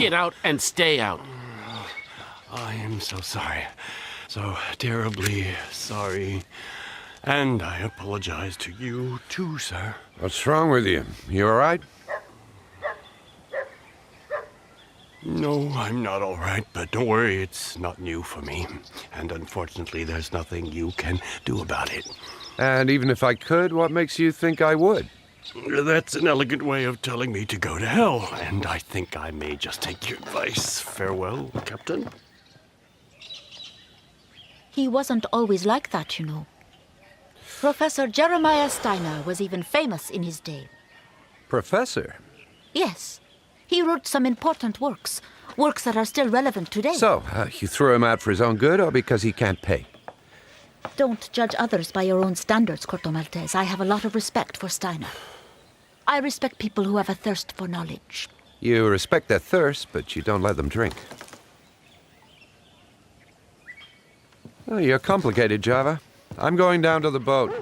Get out and stay out. I am so sorry. So terribly sorry. And I apologize to you too, sir. What's wrong with you? You all right? No, I'm not all right, but don't worry, it's not new for me. And unfortunately, there's nothing you can do about it. And even if I could, what makes you think I would? That's an elegant way of telling me to go to hell, and I think I may just take your advice. Farewell, Captain. He wasn't always like that, you know. Professor Jeremiah Steiner was even famous in his day. Professor? Yes. He wrote some important works that are still relevant today. So, you threw him out for his own good or because he can't pay? Don't judge others by your own standards, Corto Maltese. I have a lot of respect for Steiner. I respect people who have a thirst for knowledge. You respect their thirst, but you don't let them drink. Oh, you're complicated, Java. I'm going down to the boat.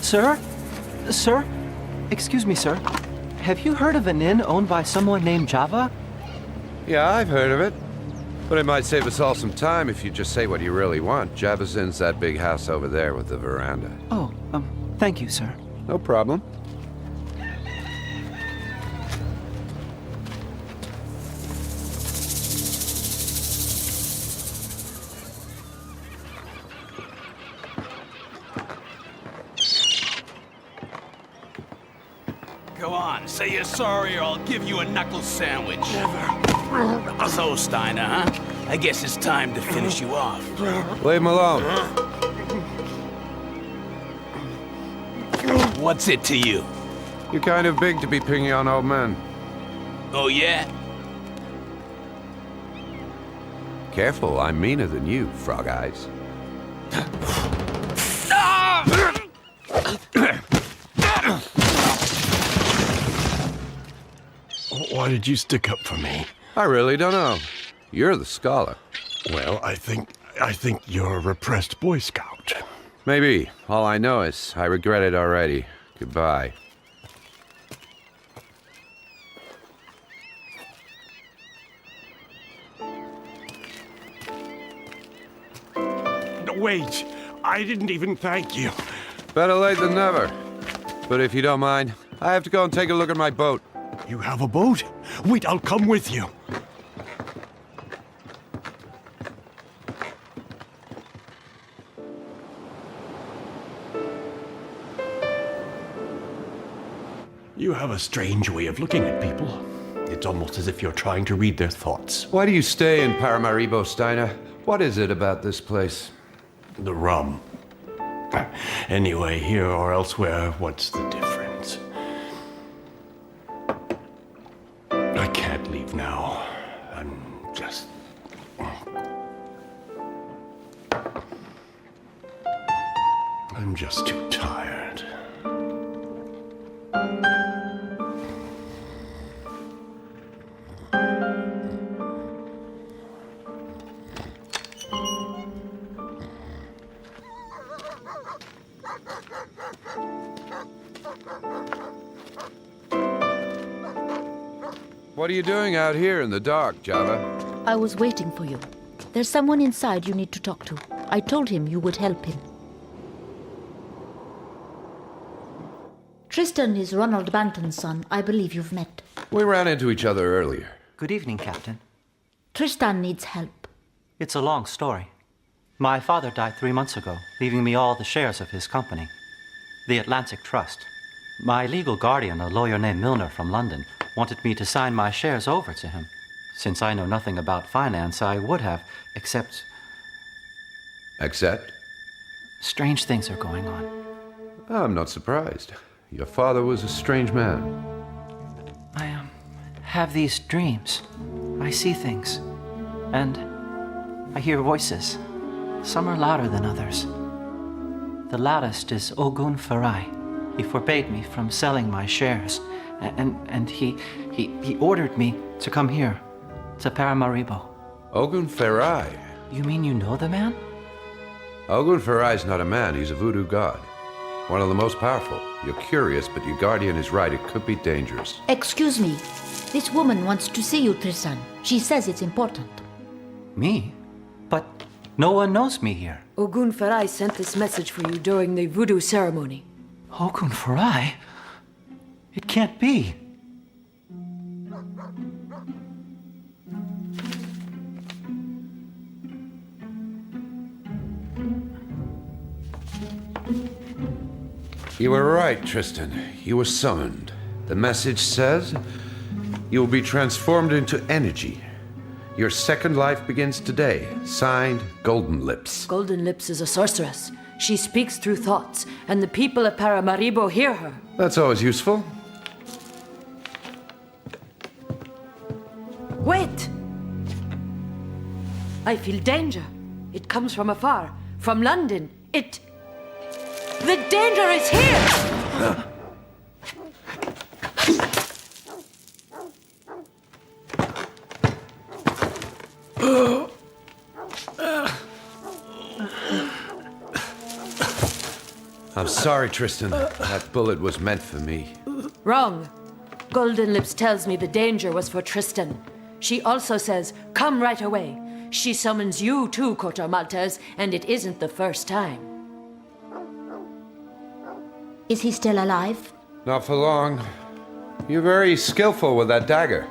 Sir? Sir? Excuse me, sir. Have you heard of an inn owned by someone named Java? Yeah, I've heard of it. But it might save us all some time if you just say what you really want. Java's Inn's that big house over there with the veranda. Oh, thank you, sir. No problem. Go on, say you're sorry or I'll give you a knuckle sandwich. Never. So, Steiner, huh? I guess it's time to finish you off. Leave him alone. What's it to you? You're kind of big to be picking on old men. Oh, yeah? Careful, I'm meaner than you, Frog Eyes. Why did you stick up for me? I really don't know. You're the scholar. Well, I think you're a repressed Boy Scout. Maybe. All I know is I regret it already. Goodbye. No, wait, I didn't even thank you. Better late than never. But if you don't mind, I have to go and take a look at my boat. You have a boat? Wait, I'll come with you. You have a strange way of looking at people. It's almost as if you're trying to read their thoughts. Why do you stay in Paramaribo, Steiner? What is it about this place? The rum. Anyway, here or elsewhere, what's the difference? I can't leave now. I'm just... I'm just too tired. What are you doing out here in the dark, Java? I was waiting for you. There's someone inside you need to talk to. I told him you would help him. Tristan is Ronald Banton's son. I believe you've met. We ran into each other earlier. Good evening, Captain. Tristan needs help. It's a long story. My father died 3 months ago, leaving me all the shares of his company, the Atlantic Trust. My legal guardian, a lawyer named Milner from London, wanted me to sign my shares over to him. Since I know nothing about finance, I would have, except Accept? strange things are going on. I'm not surprised. Your father was a strange man. I have these dreams. I see things. And I hear voices. Some are louder than others. The loudest is Ogun Farai. He forbade me from selling my shares. And he ordered me to come here, to Paramaribo. Ogun Farai? You mean you know the man? Ogun Farai's not a man, he's a voodoo god. One of the most powerful. You're curious, but your guardian is right. It could be dangerous. Excuse me. This woman wants to see you, Tristan. She says it's important. Me? But no one knows me here. Ogun Farai sent this message for you during the voodoo ceremony. Ogun Farai? It can't be. You were right, Tristan. You were summoned. The message says you will be transformed into energy. Your second life begins today. Signed, Golden Lips. Golden Lips is a sorceress. She speaks through thoughts, and the people of Paramaribo hear her. That's always useful. Wait! I feel danger. It comes from afar, from London. The danger is here! I'm sorry, Tristan. That bullet was meant for me. Wrong. Golden Lips tells me the danger was for Tristan. She also says, come right away. She summons you too, Corto Maltese, and it isn't the first time. Is he still alive? Not for long. You're very skillful with that dagger.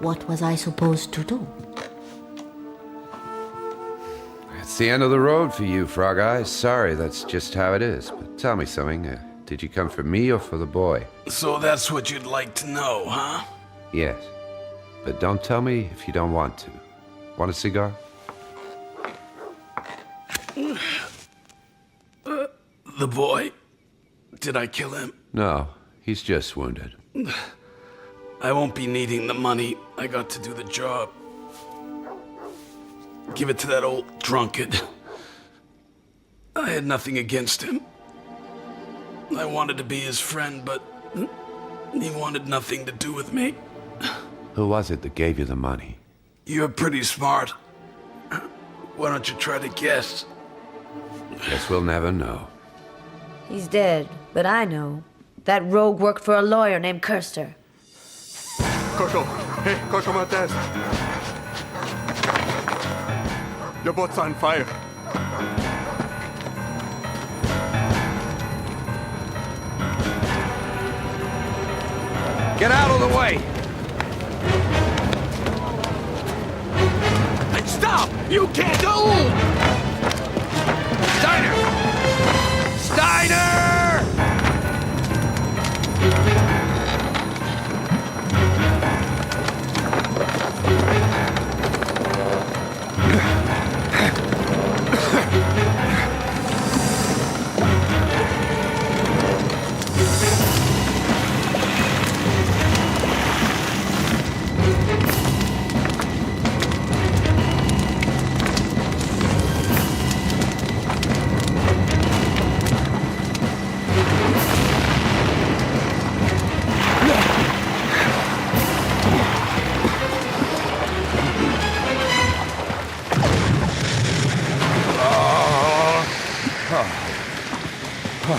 What was I supposed to do? It's the end of the road for you, Frog Eyes. Sorry, that's just how it is. But tell me something. Did you come for me or for the boy? So that's what you'd like to know, huh? Yes. But don't tell me if you don't want to. Want a cigar? The boy? Did I kill him? No, he's just wounded. I won't be needing the money. I got to do the job. Give it to that old drunkard. I had nothing against him. I wanted to be his friend, but he wanted nothing to do with me. Who was it that gave you the money? You're pretty smart. Why don't you try to guess? Guess we'll never know. He's dead, but I know. That rogue worked for a lawyer named Kirster. Corto! Hey, Corto Maltese! Your boat's on fire. Get out of the way! Hey, stop! You can't go! Steiner! Steiner!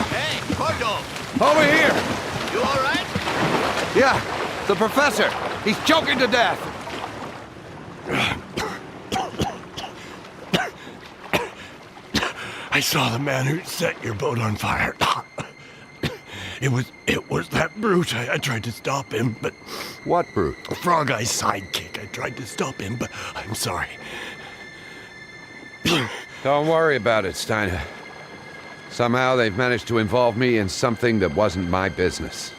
Hey, Corto! Over here! You all right? Yeah, the professor. He's choking to death. I saw the man who set your boat on fire. It was that brute. I tried to stop him, but What brute? Frog Eye's sidekick. I tried to stop him, but I'm sorry. Don't worry about it, Steiner. Somehow they've managed to involve me in something that wasn't my business.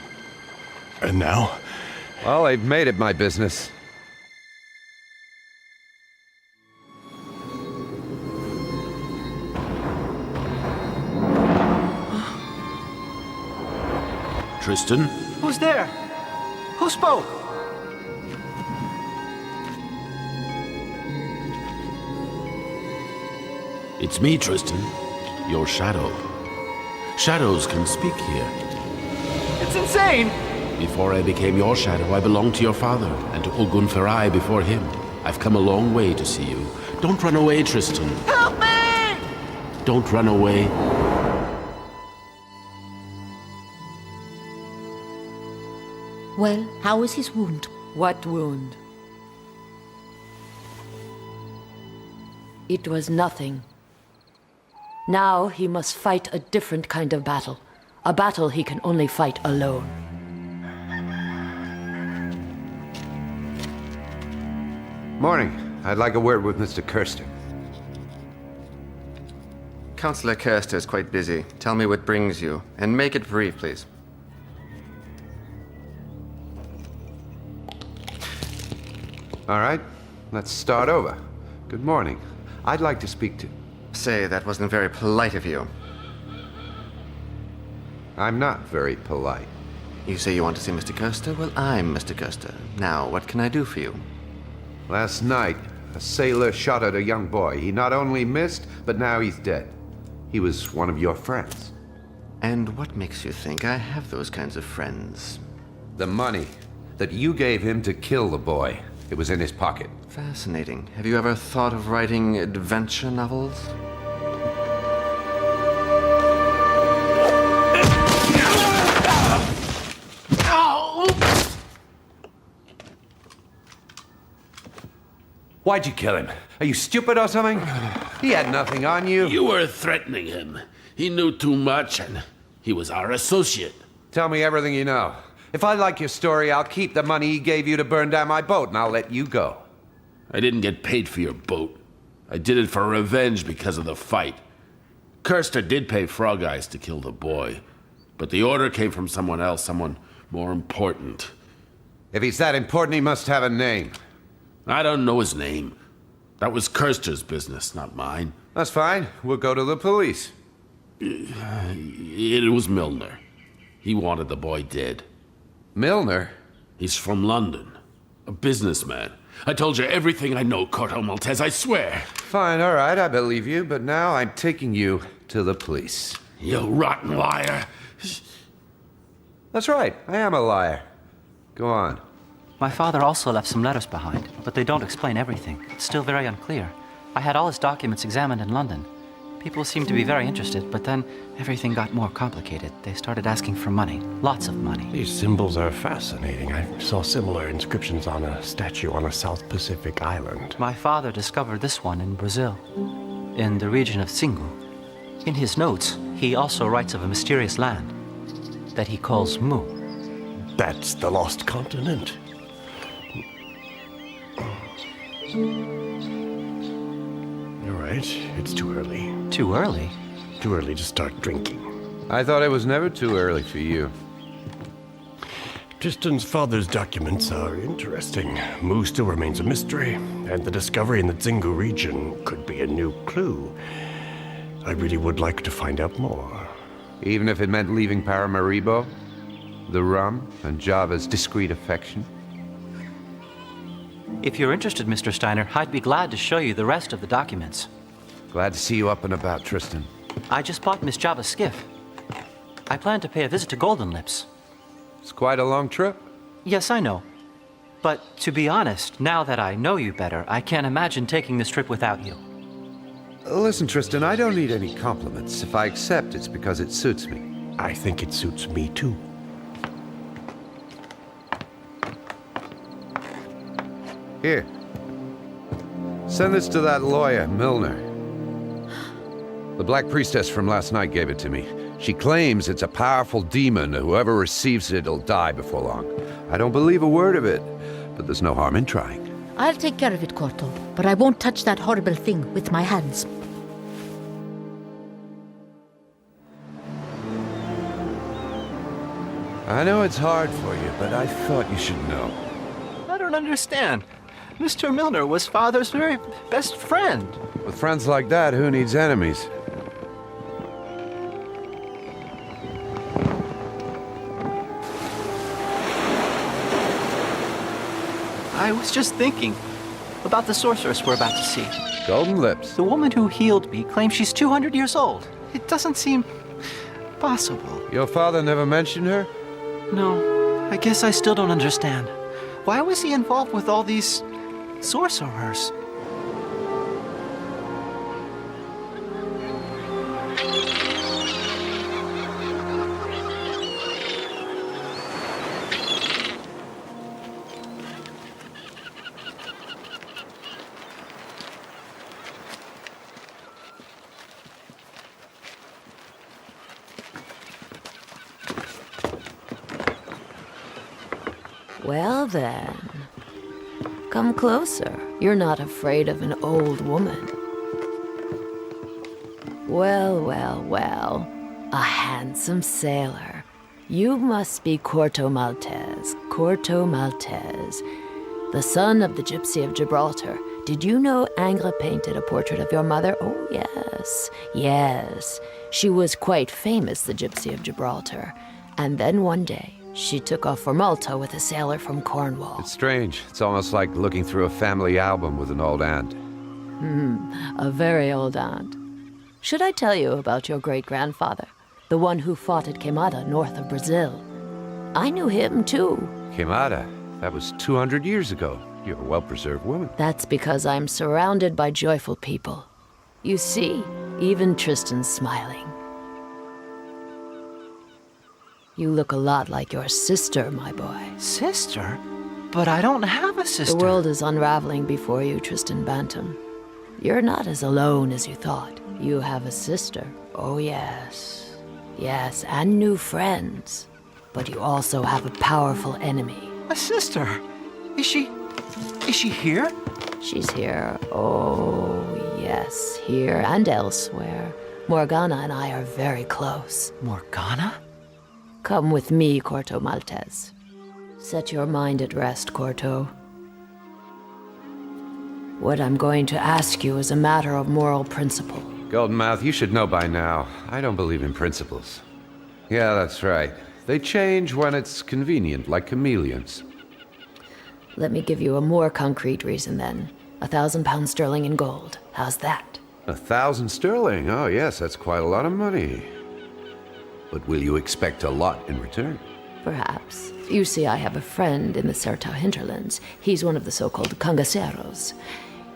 And now, Well, they've made it my business. Tristan? Who's there? Who spoke? It's me, Tristan. Your shadow. Shadows can speak here. It's insane! Before I became your shadow, I belonged to your father, and to Ogun Ferai before him. I've come a long way to see you. Don't run away, Tristan. Help me! Don't run away. Well, how is his wound? What wound? It was nothing. Now he must fight a different kind of battle. A battle he can only fight alone. Morning. I'd like a word with Mr. Kirster. Councillor Kirster is quite busy. Tell me what brings you, and make it brief, please. All right, let's start over. Good morning. I'd like to speak to... Say, that wasn't very polite of you. I'm not very polite. You say you want to see Mr. Kirster? Well, I'm Mr. Kirster. Now, what can I do for you? Last night, a sailor shot at a young boy. He not only missed, but now he's dead. He was one of your friends. And what makes you think I have those kinds of friends? The money that you gave him to kill the boy. It was in his pocket. Fascinating. Have you ever thought of writing adventure novels? Why'd you kill him? Are you stupid or something? He had nothing on you. You were threatening him. He knew too much, and he was our associate. Tell me everything you know. If I like your story, I'll keep the money he gave you to burn down my boat, and I'll let you go. I didn't get paid for your boat. I did it for revenge because of the fight. Kirster did pay Frog Eyes to kill the boy, but the order came from someone else, someone more important. If he's that important, he must have a name. I don't know his name. That was Kirster's business, not mine. That's fine. We'll go to the police. It was Milner. He wanted the boy dead. Milner? He's from London. A businessman. I told you everything I know, Corto Maltese, I swear. Fine, all right, I believe you, but now I'm taking you to the police. You rotten liar. That's right, I am a liar. Go on. My father also left some letters behind, but they don't explain everything. It's still very unclear. I had all his documents examined in London. People seemed to be very interested, but then everything got more complicated. They started asking for money. Lots of money. These symbols are fascinating. I saw similar inscriptions on a statue on a South Pacific island. My father discovered this one in Brazil, in the region of Signe. In his notes, he also writes of a mysterious land that he calls Mu. That's the lost continent. You're right. It's too early. Too early? Too early to start drinking. I thought it was never too early for you. Tristan's father's documents are interesting. Mu still remains a mystery, and the discovery in the Xingu region could be a new clue. I really would like to find out more. Even if it meant leaving Paramaribo, the rum, and Java's discreet affection? If you're interested, Mr. Steiner, I'd be glad to show you the rest of the documents. Glad to see you up and about, Tristan. I just bought Miss Java's skiff. I plan to pay a visit to Golden Lips. It's quite a long trip. Yes, I know. But to be honest, now that I know you better, I can't imagine taking this trip without you. Listen, Tristan, I don't need any compliments. If I accept, it's because it suits me. I think it suits me too. Here. Send this to that lawyer, Milner. The Black Priestess from last night gave it to me. She claims it's a powerful demon, and whoever receives it will die before long. I don't believe a word of it, but there's no harm in trying. I'll take care of it, Corto, but I won't touch that horrible thing with my hands. I know it's hard for you, but I thought you should know. I don't understand. Mr. Milner was Father's very best friend. With friends like that, who needs enemies? I was just thinking about the sorceress we're about to see. Golden lips. The woman who healed me claims she's 200 years old. It doesn't seem possible. Your father never mentioned her? No, I guess I still don't understand. Why was he involved with all these sorcerers? Well then, come closer. You're not afraid of an old woman. Well, well, well. A handsome sailor. You must be Corto Maltese. Corto Maltese. The son of the Gypsy of Gibraltar. Did you know Ingres painted a portrait of your mother? Oh, yes. Yes. She was quite famous, the Gypsy of Gibraltar. And then one day, she took off for Malta with a sailor from Cornwall. It's strange. It's almost like looking through a family album with an old aunt. A very old aunt. Should I tell you about your great-grandfather? The one who fought at Queimada, north of Brazil. I knew him, too. Queimada. That was 200 years ago. You're a well-preserved woman. That's because I'm surrounded by joyful people. You see, even Tristan's smiling. You look a lot like your sister, my boy. Sister? But I don't have a sister. The world is unraveling before you, Tristan Bantam. You're not as alone as you thought. You have a sister. Oh, yes. Yes, and new friends. But you also have a powerful enemy. A sister? Is she here? She's here. Oh, yes, here and elsewhere. Morgana and I are very close. Morgana? Come with me, Corto Maltese. Set your mind at rest, Corto. What I'm going to ask you is a matter of moral principle. Goldenmouth, you should know by now. I don't believe in principles. Yeah, that's right. They change when it's convenient, like chameleons. Let me give you a more concrete reason then. 1,000 pounds sterling in gold. How's that? 1,000 sterling? Oh, yes, that's quite a lot of money. But will you expect a lot in return? Perhaps. You see, I have a friend in the Sertão hinterlands. He's one of the so-called cangaceiros.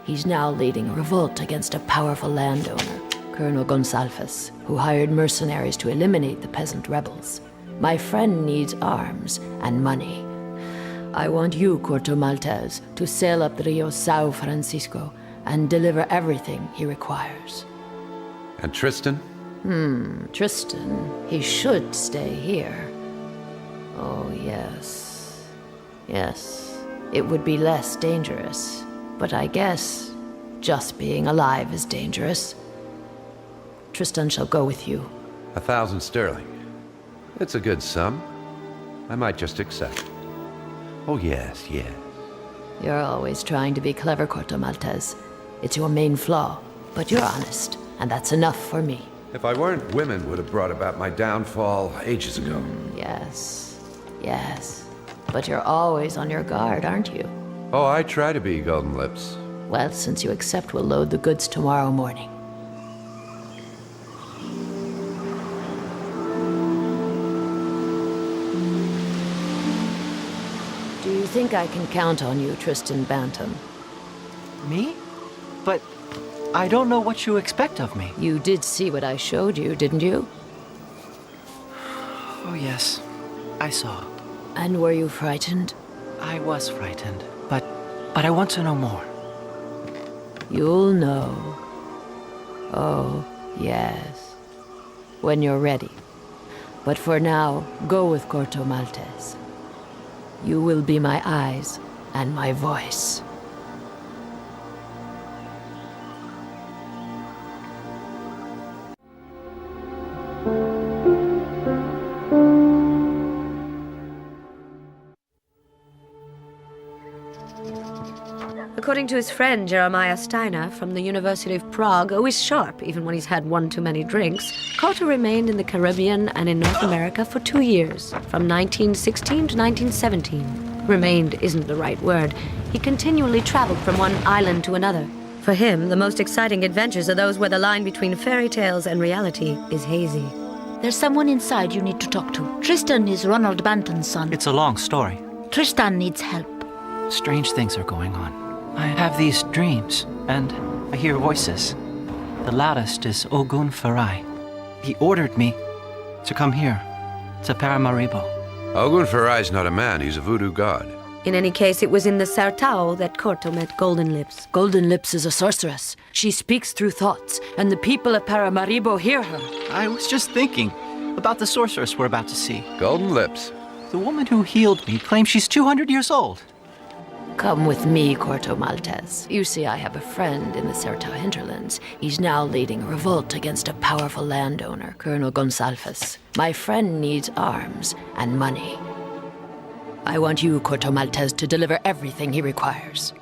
He's now leading a revolt against a powerful landowner, Colonel Gonçalves, who hired mercenaries to eliminate the peasant rebels. My friend needs arms and money. I want you, Corto Maltese, to sail up the Rio São Francisco and deliver everything he requires. And Tristan? Tristan, he should stay here. Oh, yes. Yes, it would be less dangerous. But I guess just being alive is dangerous. Tristan shall go with you. 1,000 sterling. It's a good sum. I might just accept. Oh, yes, yes. You're always trying to be clever, Corto Maltese. It's your main flaw, but you're honest, and that's enough for me. If I weren't, women would have brought about my downfall ages ago. Yes, yes. But you're always on your guard, aren't you? Oh, I try to be, Golden Lips. Well, since you accept, we'll load the goods tomorrow morning. Do you think I can count on you, Tristan Bantam? Me? But I don't know what you expect of me. You did see what I showed you, didn't you? Oh, yes. I saw. And were you frightened? I was frightened, but I want to know more. You'll know. Oh, yes. When you're ready. But for now, go with Corto Maltese. You will be my eyes and my voice. according to his friend Jeremiah Steiner from the University of Prague, who is sharp even when he's had one too many drinks, Corto remained in the Caribbean and in North America for 2 years, from 1916 to 1917. Remained isn't the right word. He continually traveled from one island to another. For him, the most exciting adventures are those where the line between fairy tales and reality is hazy. There's someone inside you need to talk to. Tristan is Ronald Banton's son. It's a long story. Tristan needs help. Strange things are going on. I have these dreams, and I hear voices. The loudest is Ogun Farai. He ordered me to come here, to Paramaribo. Ogun Farai's not a man, he's a voodoo god. In any case, it was in the Sertao that Corto met Golden Lips. Golden Lips is a sorceress. She speaks through thoughts, and the people of Paramaribo hear her. I was just thinking about the sorceress we're about to see. Golden Lips. The woman who healed me claims she's 200 years old. Come with me, Corto Maltese. You see, I have a friend in the Sertao hinterlands. He's now leading a revolt against a powerful landowner, Colonel Gonsalves. My friend needs arms and money. I want you, Corto Maltese, to deliver everything he requires.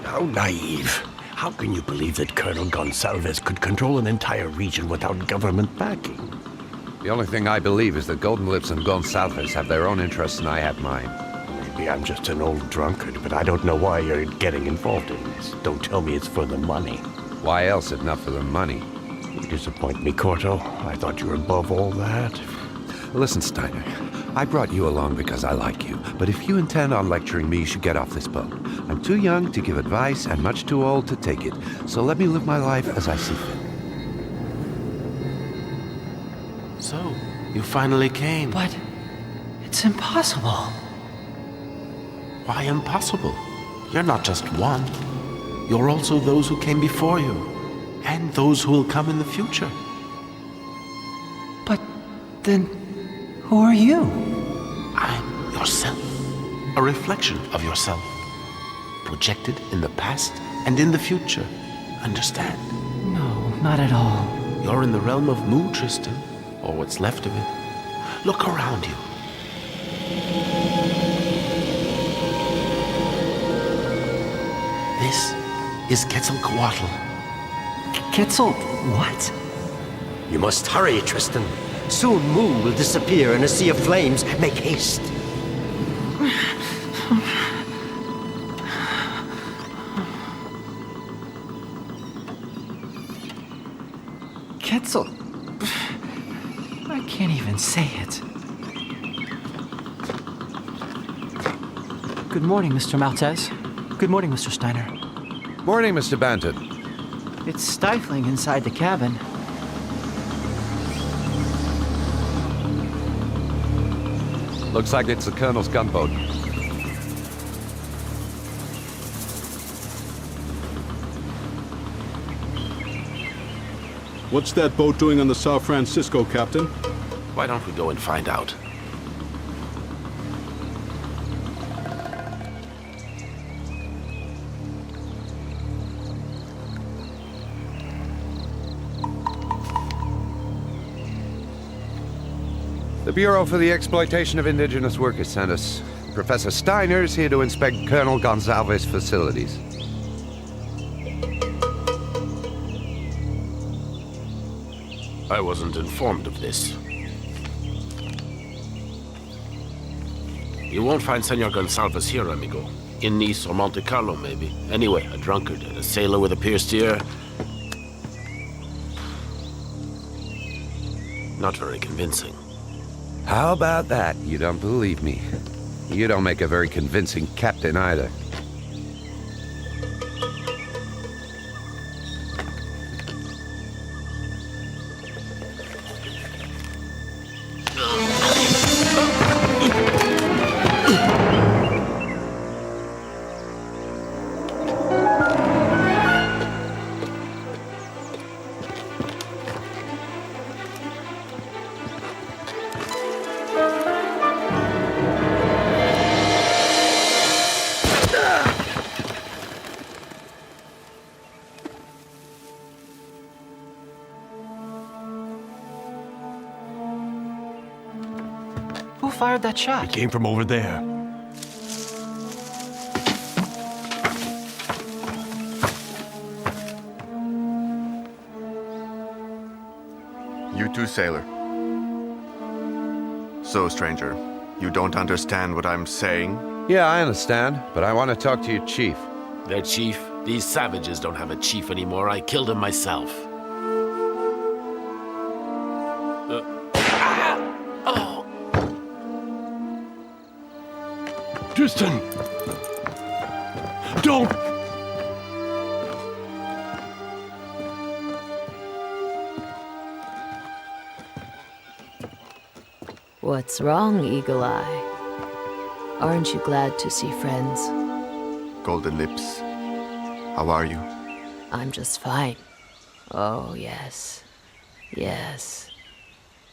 How naive. How can you believe that Colonel Gonsalves could control an entire region without government backing? The only thing I believe is that Golden Lips and Gonsalves have their own interests and I have mine. Maybe I'm just an old drunkard, but I don't know why you're getting involved in this. Don't tell me it's for the money. Why else if not for the money? You disappoint me, Corto. I thought you were above all that. Listen, Steiner, I brought you along because I like you, but if you intend on lecturing me, you should get off this boat. I'm too young to give advice and much too old to take it, so let me live my life as I see fit. So, you finally came. But it's impossible. Why impossible? You're not just one. You're also those who came before you, and those who will come in the future. But then, who are you? I'm yourself. A reflection of yourself. Projected in the past and in the future. Understand? No, not at all. You're in the realm of Mu, Tristan, or what's left of it. Look around you. This is Quetzalcoatl. Quetzal, what? You must hurry, Tristan. Soon Mu will disappear in a sea of flames. Make haste. Quetzal. I can't even say it. Good morning, Mr. Maltese. Good morning, Mr. Steiner. Morning, Mr. Banton. It's stifling inside the cabin. Looks like it's the Colonel's gunboat. What's that boat doing on the Sao Francisco, Captain? Why don't we go and find out? The Bureau for the Exploitation of Indigenous Workers sent us. Professor Steiner is here to inspect Colonel Gonsalves' facilities. I wasn't informed of this. You won't find Senor Gonsalves here, amigo. In Nice or Monte Carlo, maybe. Anyway, a drunkard and a sailor with a pierced ear. Not very convincing. How about that? You don't believe me. You don't make a very convincing captain either. fired that shot? It came from over there. You too, sailor. So, stranger, you don't understand what I'm saying? Yeah, I understand, but I want to talk to your chief. Their chief? These savages don't have a chief anymore. I killed him myself. Tristan! Don't! What's wrong, Eagle Eye? Aren't you glad to see friends? Golden Lips, how are you? I'm just fine. Oh, yes. Yes.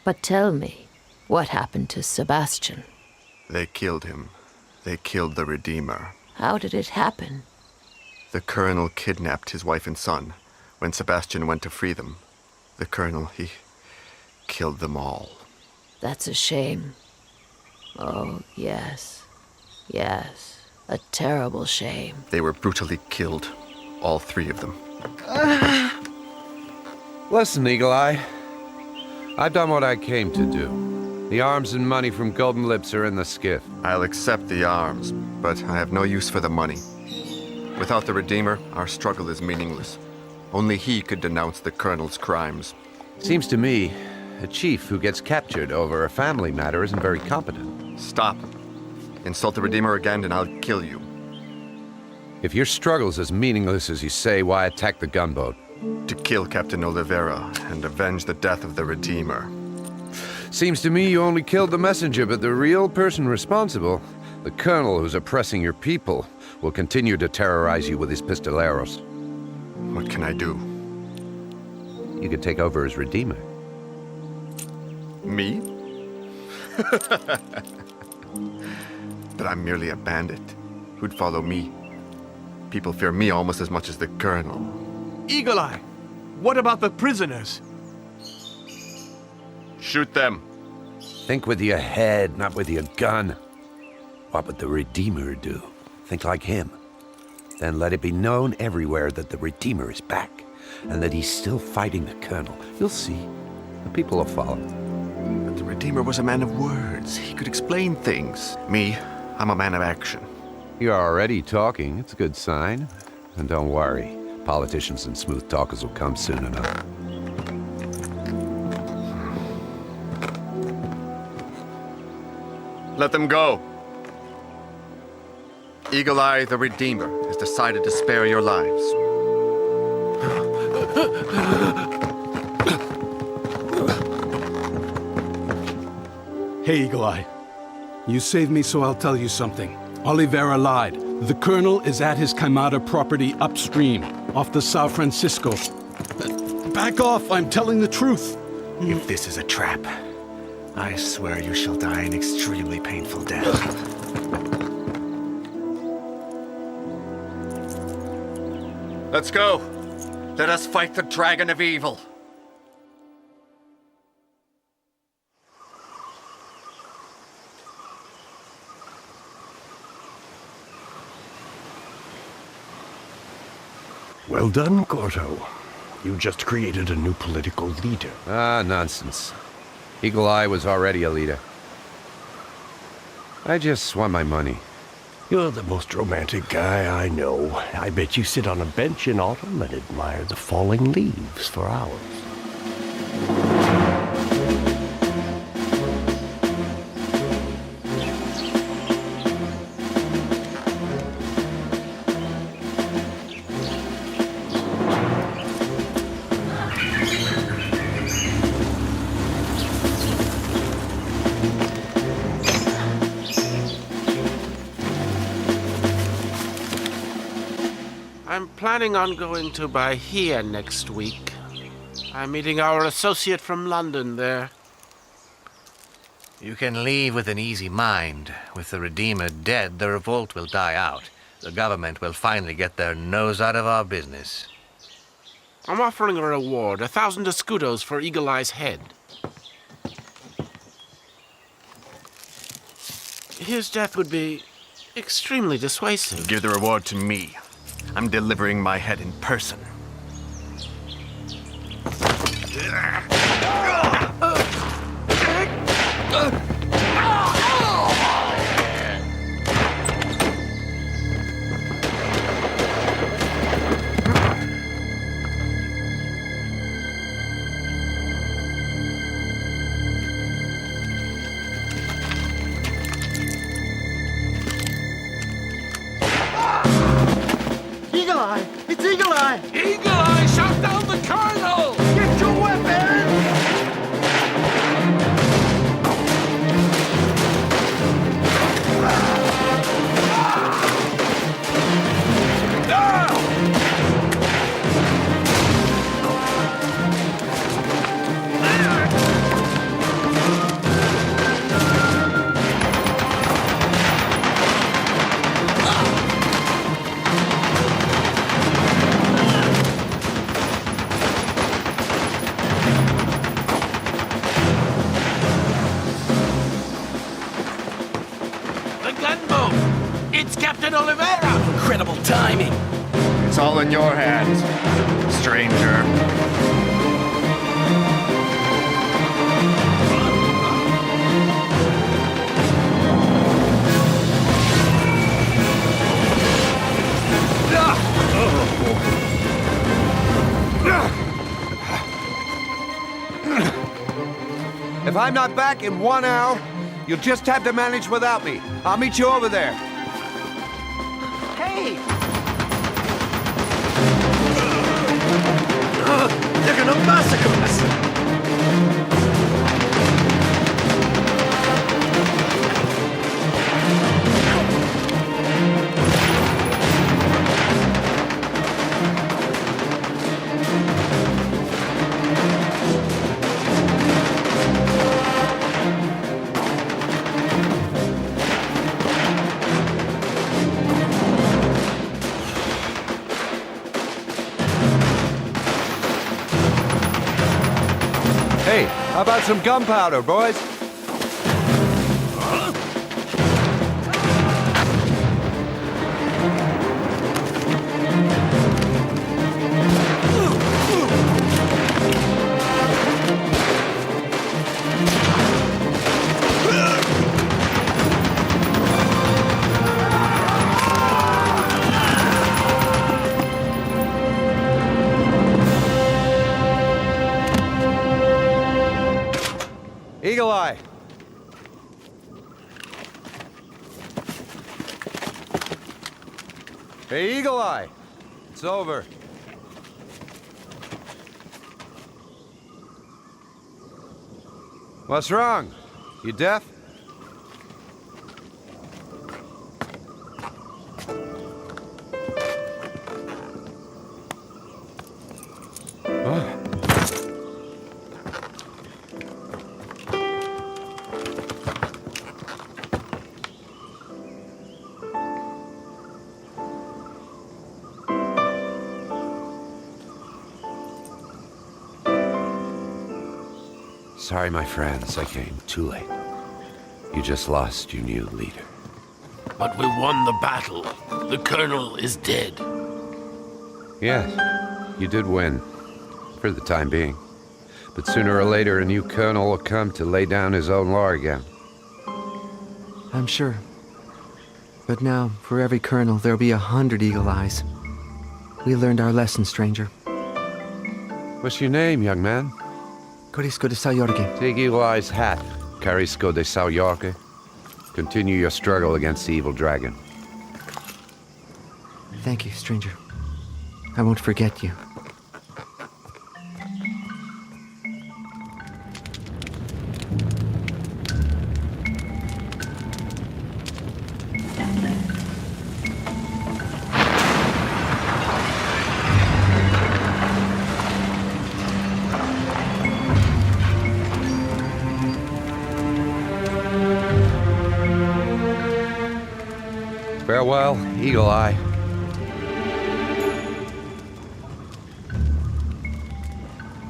But tell me, what happened to Sebastian? They killed him. They killed the Redeemer. How did it happen? The Colonel kidnapped his wife and son. When Sebastian went to free them, the Colonel, he killed them all. That's a shame. Oh, yes. Yes. A terrible shame. They were brutally killed. All three of them. Listen, Eagle Eye. I've done what I came to do. The arms and money from Golden Lips are in the skiff. I'll accept the arms, but I have no use for the money. Without the Redeemer, our struggle is meaningless. Only he could denounce the Colonel's crimes. Seems to me, a chief who gets captured over a family matter isn't very competent. Stop. Insult the Redeemer again and I'll kill you. If your struggle's as meaningless as you say, why attack the gunboat? To kill Captain Oliveira and avenge the death of the Redeemer. Seems to me you only killed the messenger, but the real person responsible, the colonel who's oppressing your people, will continue to terrorize you with his pistoleros. What can I do? You could take over as Redeemer. Me? But I'm merely a bandit. Who'd follow me? People fear me almost as much as the Colonel. Eagle Eye, what about the prisoners? Shoot them. Think with your head, not with your gun. What would the Redeemer do? Think like him. Then let it be known everywhere that the Redeemer is back, and that he's still fighting the Colonel. You'll see. The people will follow. But the Redeemer was a man of words. He could explain things. Me, I'm a man of action. You're already talking. It's a good sign. And don't worry. Politicians and smooth talkers will come soon enough. Let them go. Eagle Eye, the Redeemer, has decided to spare your lives. Hey, Eagle Eye. You saved me, so I'll tell you something. Oliveira lied. The Colonel is at his Queimada property upstream, off the São Francisco. Back off, I'm telling the truth. If this is a trap, I swear you shall die an extremely painful death. Let's go. Let us fight the Dragon of Evil. Well done, Corto. You just created a new political leader. Ah, nonsense. Eagle Eye was already a leader. I just want my money. You're the most romantic guy I know. I bet you sit on a bench in autumn and admire the falling leaves for hours. I'm planning on going to Bahia next week. I'm meeting our associate from London there. You can leave with an easy mind. With the Redeemer dead, the revolt will die out. The government will finally get their nose out of our business. I'm offering a reward, 1,000 escudos for Eagle Eye's head. His death would be extremely dissuasive. Give the reward to me. I'm delivering my head in person. Eagle Eye! It's Eagle Eye! Eagle Eye shot down the Colonel! Get your weapon! The gunboat! It's Captain Oliveira! Incredible timing! It's all in your hands, stranger. If I'm not back in 1 hour, you'll just have to manage without me. I'll meet you over there. Hey! They're gonna massacre us! Hey, how about some gunpowder, boys? Eagle Eye. Hey, Eagle Eye. It's over. What's wrong? You deaf? Sorry, my friends, I came too late. You just lost your new leader. But we won the battle. The Colonel is dead. Yes, you did win. For the time being. But sooner or later, a new colonel will come to lay down his own law again. I'm sure. But now, for every colonel, there'll be 100 Eagle Eyes. We learned our lesson, stranger. What's your name, young man? Corisco de Sayorge. Take Eagle Eye's hat, Carisco de Sayorge. Continue your struggle against the evil dragon. Thank you, stranger. I won't forget you. Farewell, Eagle Eye.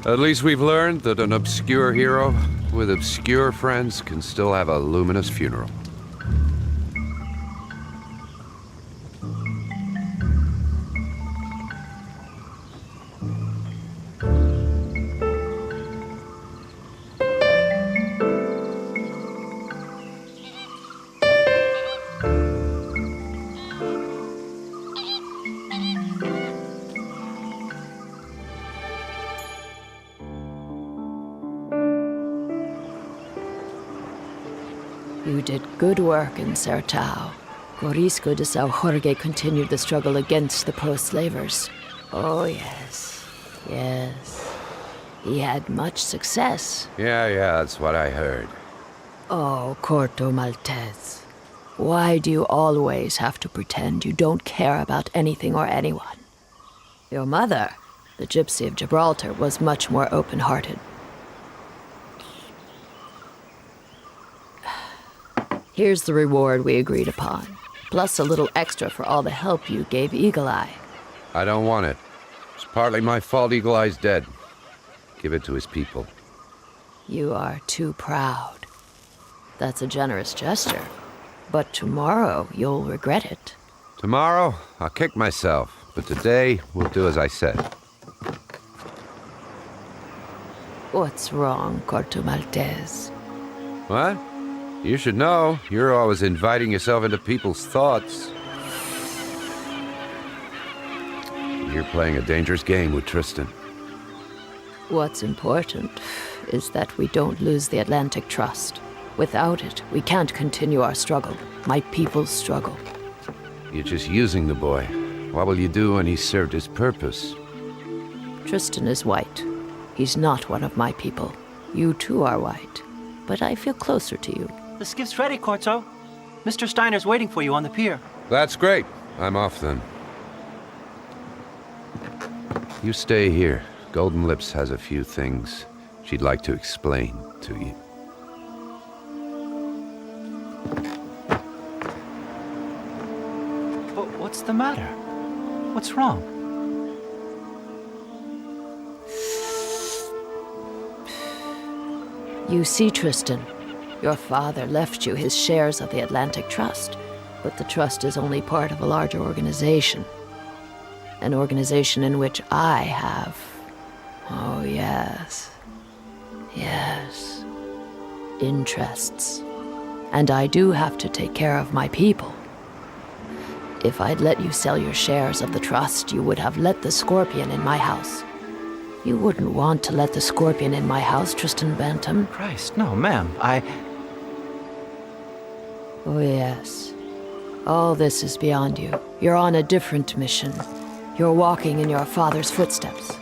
At least we've learned that an obscure hero with obscure friends can still have a luminous funeral. did good work in Sertao. Corisco de Sao Jorge continued the struggle against the pro-slavers. Oh, yes. Yes. He had much success. Yeah, that's what I heard. Oh, Corto Maltese. Why do you always have to pretend you don't care about anything or anyone? Your mother, the Gypsy of Gibraltar, was much more open-hearted. Here's the reward we agreed upon, plus a little extra for all the help you gave Eagle Eye. I don't want it. It's partly my fault Eagle Eye's dead. Give it to his people. You are too proud. That's a generous gesture, but tomorrow you'll regret it. Tomorrow, I'll kick myself, but today, we'll do as I said. What's wrong, Corto Maltese? What? You should know. You're always inviting yourself into people's thoughts. You're playing a dangerous game with Tristan. What's important is that we don't lose the Atlantic Trust. Without it, we can't continue our struggle. My people's struggle. You're just using the boy. What will you do when he's served his purpose? Tristan is white. He's not one of my people. You too are white. But I feel closer to you. The skiff's ready, Corto. Mr. Steiner's waiting for you on the pier. That's great. I'm off then. You stay here. Golden Lips has a few things she'd like to explain to you. But what's the matter? What's wrong? You see, Tristan, your father left you his shares of the Atlantic Trust, but the trust is only part of a larger organization. An organization in which I have... Oh, yes. Yes. Interests. And I do have to take care of my people. If I'd let you sell your shares of the trust, you would have let the Scorpion in my house. You wouldn't want to let the Scorpion in my house, Tristan Bantam. Christ, no, ma'am. Oh, yes. All this is beyond you. You're on a different mission. You're walking in your father's footsteps.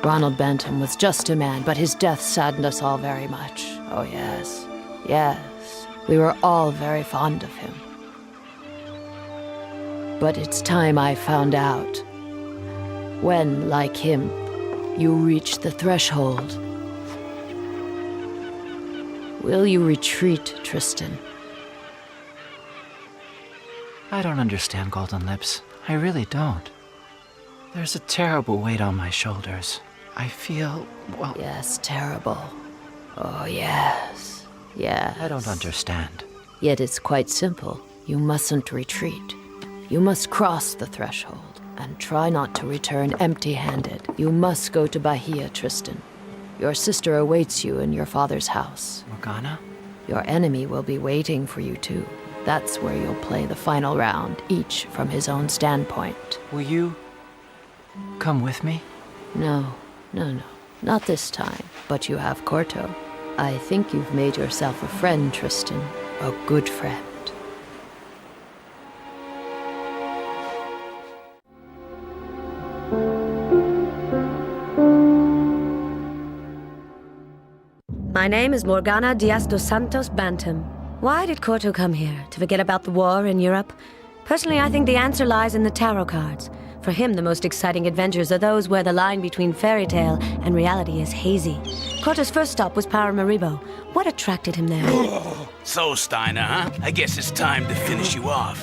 Ronald Bantam was just a man, but his death saddened us all very much. Oh, yes. Yes. We were all very fond of him. But it's time I found out. When, like him, you reach the threshold. Will you retreat, Tristan? I don't understand, Golden Lips. I really don't. There's a terrible weight on my shoulders. I feel, well... Yes, terrible. Oh, yes. Yes. I don't understand. Yet it's quite simple. You mustn't retreat. You must cross the threshold, and try not to return empty-handed. You must go to Bahia, Tristan. Your sister awaits you in your father's house. Morgana? Your enemy will be waiting for you, too. That's where you'll play the final round, each from his own standpoint. Will you come with me? No. Not this time. But you have Corto. I think you've made yourself a friend, Tristan. A good friend. My name is Morgana Diaz dos Santos Bantam. Why did Corto come here? To forget about the war in Europe? Personally, I think the answer lies in the tarot cards. For him, the most exciting adventures are those where the line between fairy tale and reality is hazy. Corto's first stop was Paramaribo. What attracted him there? So, Steiner, huh? I guess it's time to finish you off.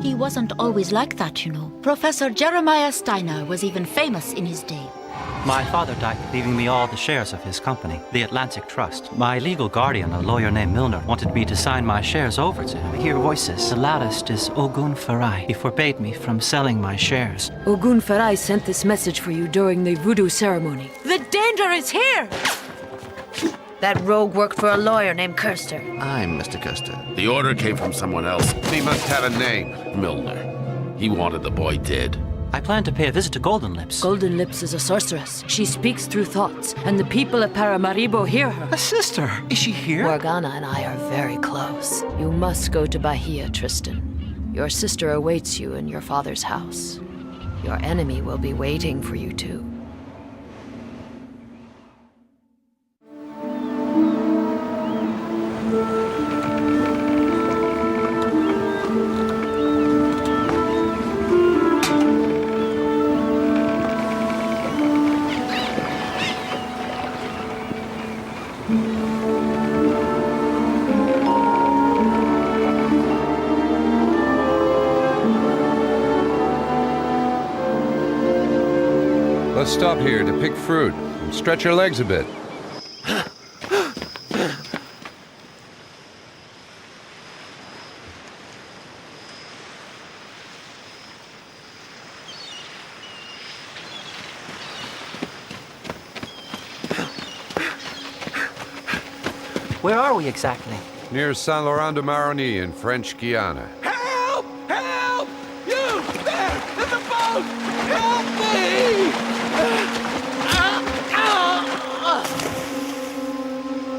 He wasn't always like that, you know. Professor Jeremiah Steiner was even famous in his day. My father died, leaving me all the shares of his company, the Atlantic Trust. My legal guardian, a lawyer named Milner, wanted me to sign my shares over to him. I hear voices. The loudest is Ogun Farai. He forbade me from selling my shares. Ogun Farai sent this message for you during the voodoo ceremony. The danger is here! That rogue worked for a lawyer named Kirster. I'm Mr. Custer. The order came from someone else. He must have a name. Milner. He wanted the boy dead. I plan to pay a visit to Golden Lips. Golden Lips is a sorceress. She speaks through thoughts, and the people of Paramaribo hear her. A sister? Is she here? Morgana and I are very close. You must go to Bahia, Tristan. Your sister awaits you in your father's house. Your enemy will be waiting for you too. Let's stop here to pick fruit and stretch your legs a bit. Where are we exactly? Near Saint Laurent de Maroni in French Guiana. Help! Help! You! There! In the boat! Help me!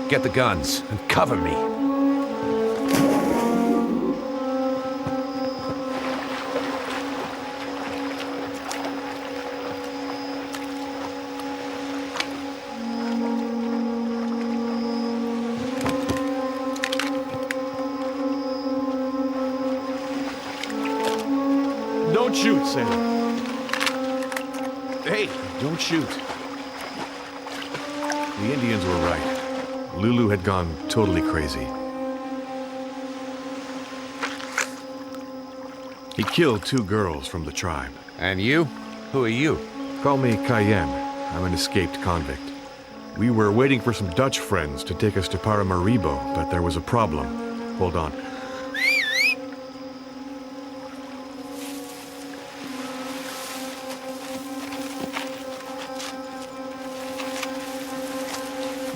Get the guns and cover me. Don't shoot, Sam. Hey, don't shoot. The Indians were right. Lulu had gone totally crazy. He killed 2 girls from the tribe. And you? Who are you? Call me Cayenne. I'm an escaped convict. We were waiting for some Dutch friends to take us to Paramaribo, but there was a problem. Hold on.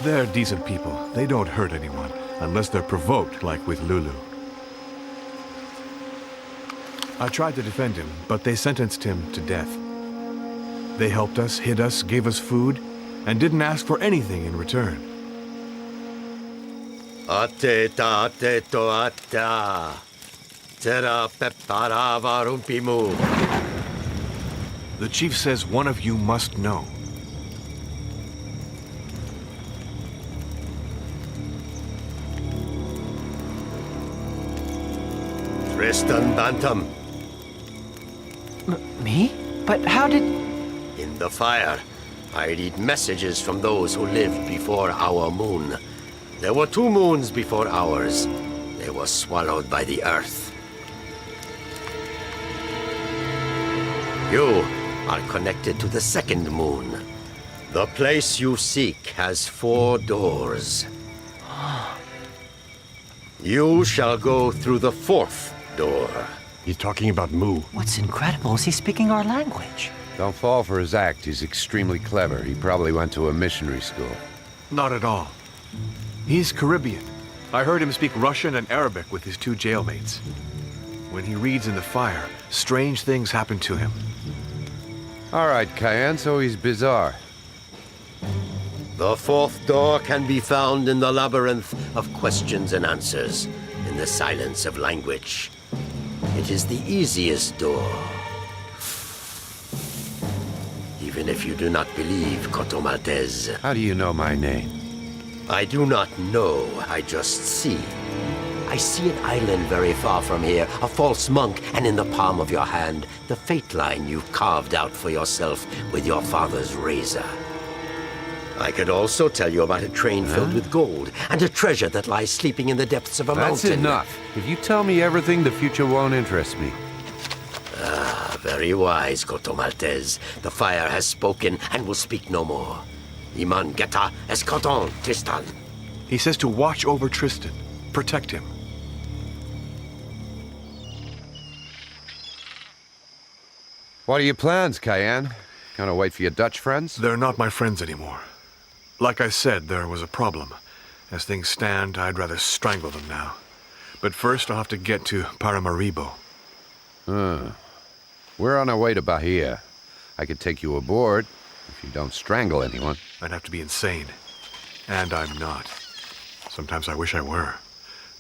They're decent people. They don't hurt anyone, unless they're provoked, like with Lulu. I tried to defend him, but they sentenced him to death. They helped us, hid us, gave us food, and didn't ask for anything in return. Ate ta te to ata. Tera pepara varumpimu. The chief says one of you must know. Tristan Bantam. Me? But how did... In the fire, I read messages from those who lived before our moon. There were 2 moons before ours. They were swallowed by the earth. You are connected to the 2nd moon. The place you seek has 4 doors. You shall go through the 4th door. He's talking about Mu. What's incredible is he's speaking our language. Don't fall for his act. He's extremely clever. He probably went to a missionary school. Not at all. He's Caribbean. I heard him speak Russian and Arabic with his 2 jailmates. When he reads in the fire, strange things happen to him. All right, Cayenne, so he's bizarre. The 4th door can be found in the labyrinth of questions and answers, in the silence of language. It is the easiest door. Even if you do not believe, Corto Maltese. How do you know my name? I do not know, I just see. I see an island very far from here, a false monk, and in the palm of your hand, the fate line you've carved out for yourself with your father's razor. I could also tell you about a train filled with gold, and a treasure that lies sleeping in the depths of a mountain. That's enough. If you tell me everything, the future won't interest me. Ah, very wise, Corto Maltese. The fire has spoken and will speak no more. Iman geta escoton, Tristan. He says to watch over Tristan, protect him. What are your plans, Cayenne? Gonna wait for your Dutch friends? They're not my friends anymore. Like I said, there was a problem. As things stand, I'd rather strangle them now. But first, I'll have to get to Paramaribo. We're on our way to Bahia. I could take you aboard if you don't strangle anyone. I'd have to be insane. And I'm not. Sometimes I wish I were.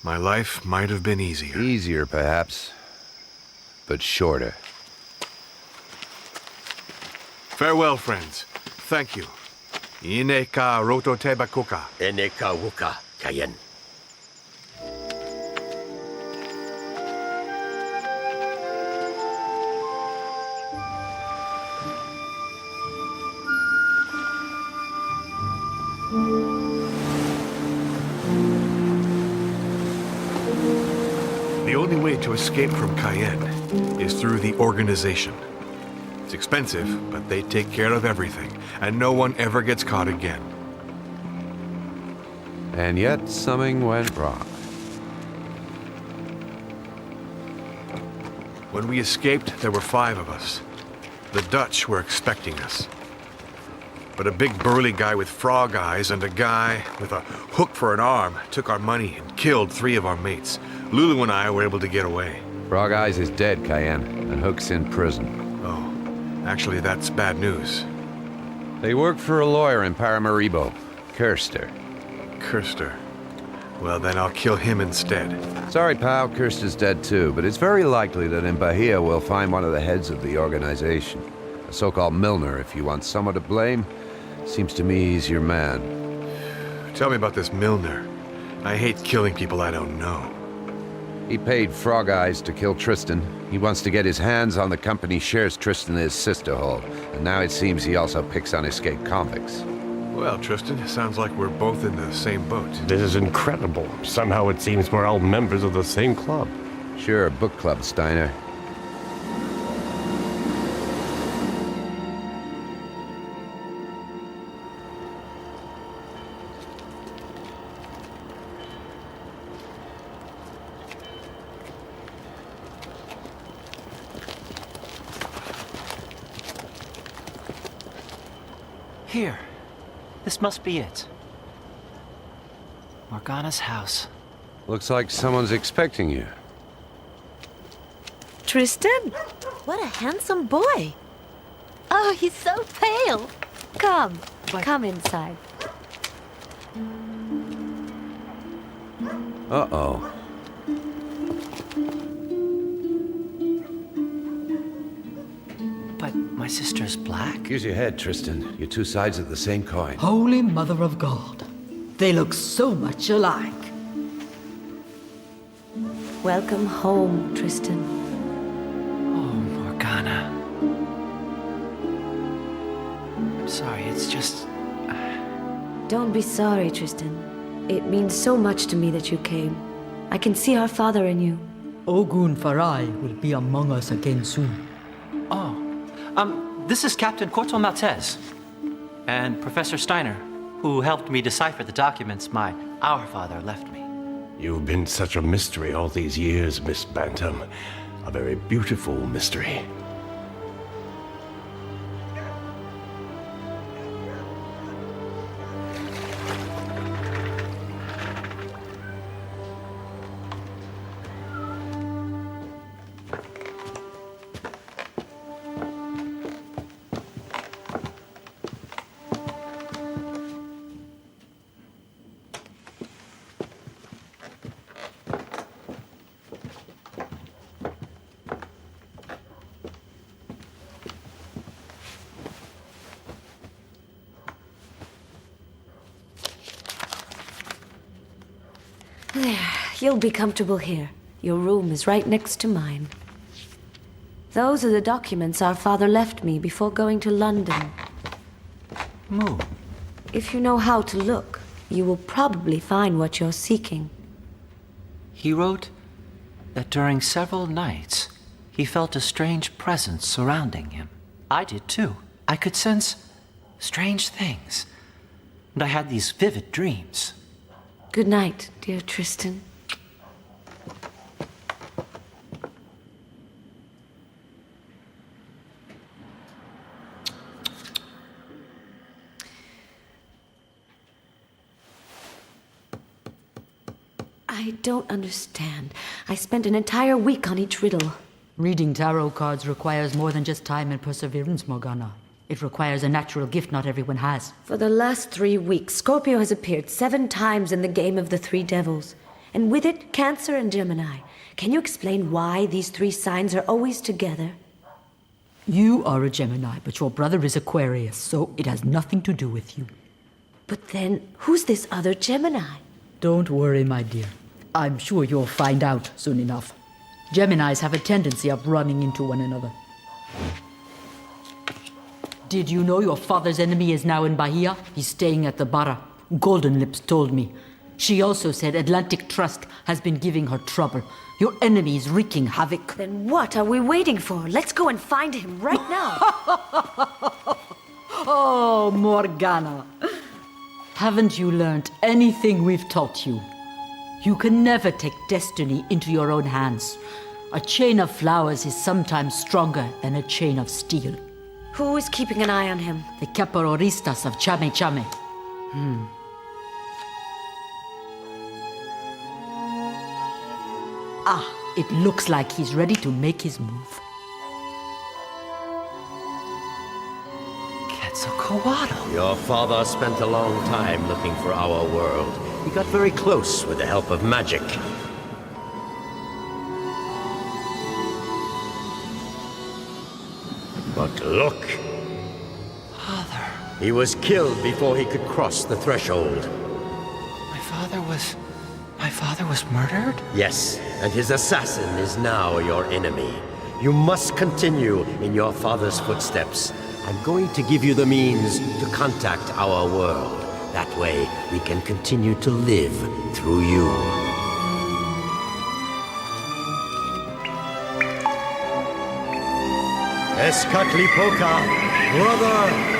My life might have been easier. Easier, perhaps, but shorter. Farewell, friends. Thank you. Ine ka roto te bakuka. Ene ka wuka, Kayen. The only way to escape from Cayenne is through the organization. It's expensive, but they take care of everything, and no one ever gets caught again. And yet, something went wrong. When we escaped, there were 5 of us. The Dutch were expecting us. But a big burly guy with frog eyes and a guy with a hook for an arm took our money and killed 3 of our mates. Lulu and I were able to get away. Frog Eyes is dead, Cayenne, and Hook's in prison. Oh, actually that's bad news. They work for a lawyer in Paramaribo, Kirster. Kirster. Well, then I'll kill him instead. Sorry, pal, Kirster's dead too, but it's very likely that in Bahia we'll find one of the heads of the organization. A so-called Milner, if you want someone to blame. Seems to me he's your man. Tell me about this Milner. I hate killing people I don't know. He paid Frog Eyes to kill Tristan. He wants to get his hands on the company shares Tristan his sister hold. And now it seems he also picks on escaped convicts. Well, Tristan, it sounds like we're both in the same boat. This is incredible. Somehow it seems we're all members of the same club. Sure, book club, Steiner. Here. This must be it. Morgana's house. Looks like someone's expecting you. Tristan? What a handsome boy. Oh, he's so pale. Come, come inside. Uh-oh. But my sister's black? Use your head, Tristan. You're 2 sides of the same coin. Holy Mother of God. They look so much alike. Welcome home, Tristan. Oh, Morgana. I'm sorry, it's just... Don't be sorry, Tristan. It means so much to me that you came. I can see our father in you. Ogun Farai will be among us again soon. Oh. This is Captain Corto Maltese. And Professor Steiner, who helped me decipher the documents our father left me. You've been such a mystery all these years, Miss Bantam. A very beautiful mystery. There, you'll be comfortable here. Your room is right next to mine. Those are the documents our father left me before going to London. Moo. If you know how to look, you will probably find what you're seeking. He wrote that during several nights, he felt a strange presence surrounding him. I did too. I could sense strange things. And I had these vivid dreams. Good night, dear Tristan. I don't understand. I spent an entire week on each riddle. Reading tarot cards requires more than just time and perseverance, Morgana. It requires a natural gift not everyone has. For the last 3 weeks, Scorpio has appeared 7 times in the game of the 3 devils. And with it, Cancer and Gemini. Can you explain why these 3 signs are always together? You are a Gemini, but your brother is Aquarius, so it has nothing to do with you. But then, who's this other Gemini? Don't worry, my dear. I'm sure you'll find out soon enough. Geminis have a tendency of running into one another. Did you know your father's enemy is now in Bahia? He's staying at the Barra. Golden Lips told me. She also said Atlantic Trust has been giving her trouble. Your enemy is wreaking havoc. Then what are we waiting for? Let's go and find him right now. Oh, Morgana. Haven't you learned anything we've taught you? You can never take destiny into your own hands. A chain of flowers is sometimes stronger than a chain of steel. Who is keeping an eye on him? The capoeiristas of Chame Chame. It looks like he's ready to make his move. Quetzalcoatl. Your father spent a long time looking for our world. He got very close with the help of magic. But look! Father. He was killed before he could cross the threshold. My father was murdered? Yes, and his assassin is now your enemy. You must continue in your father's footsteps. I'm going to give you the means to contact our world. That way, we can continue to live through you. Escatlipoca, brother!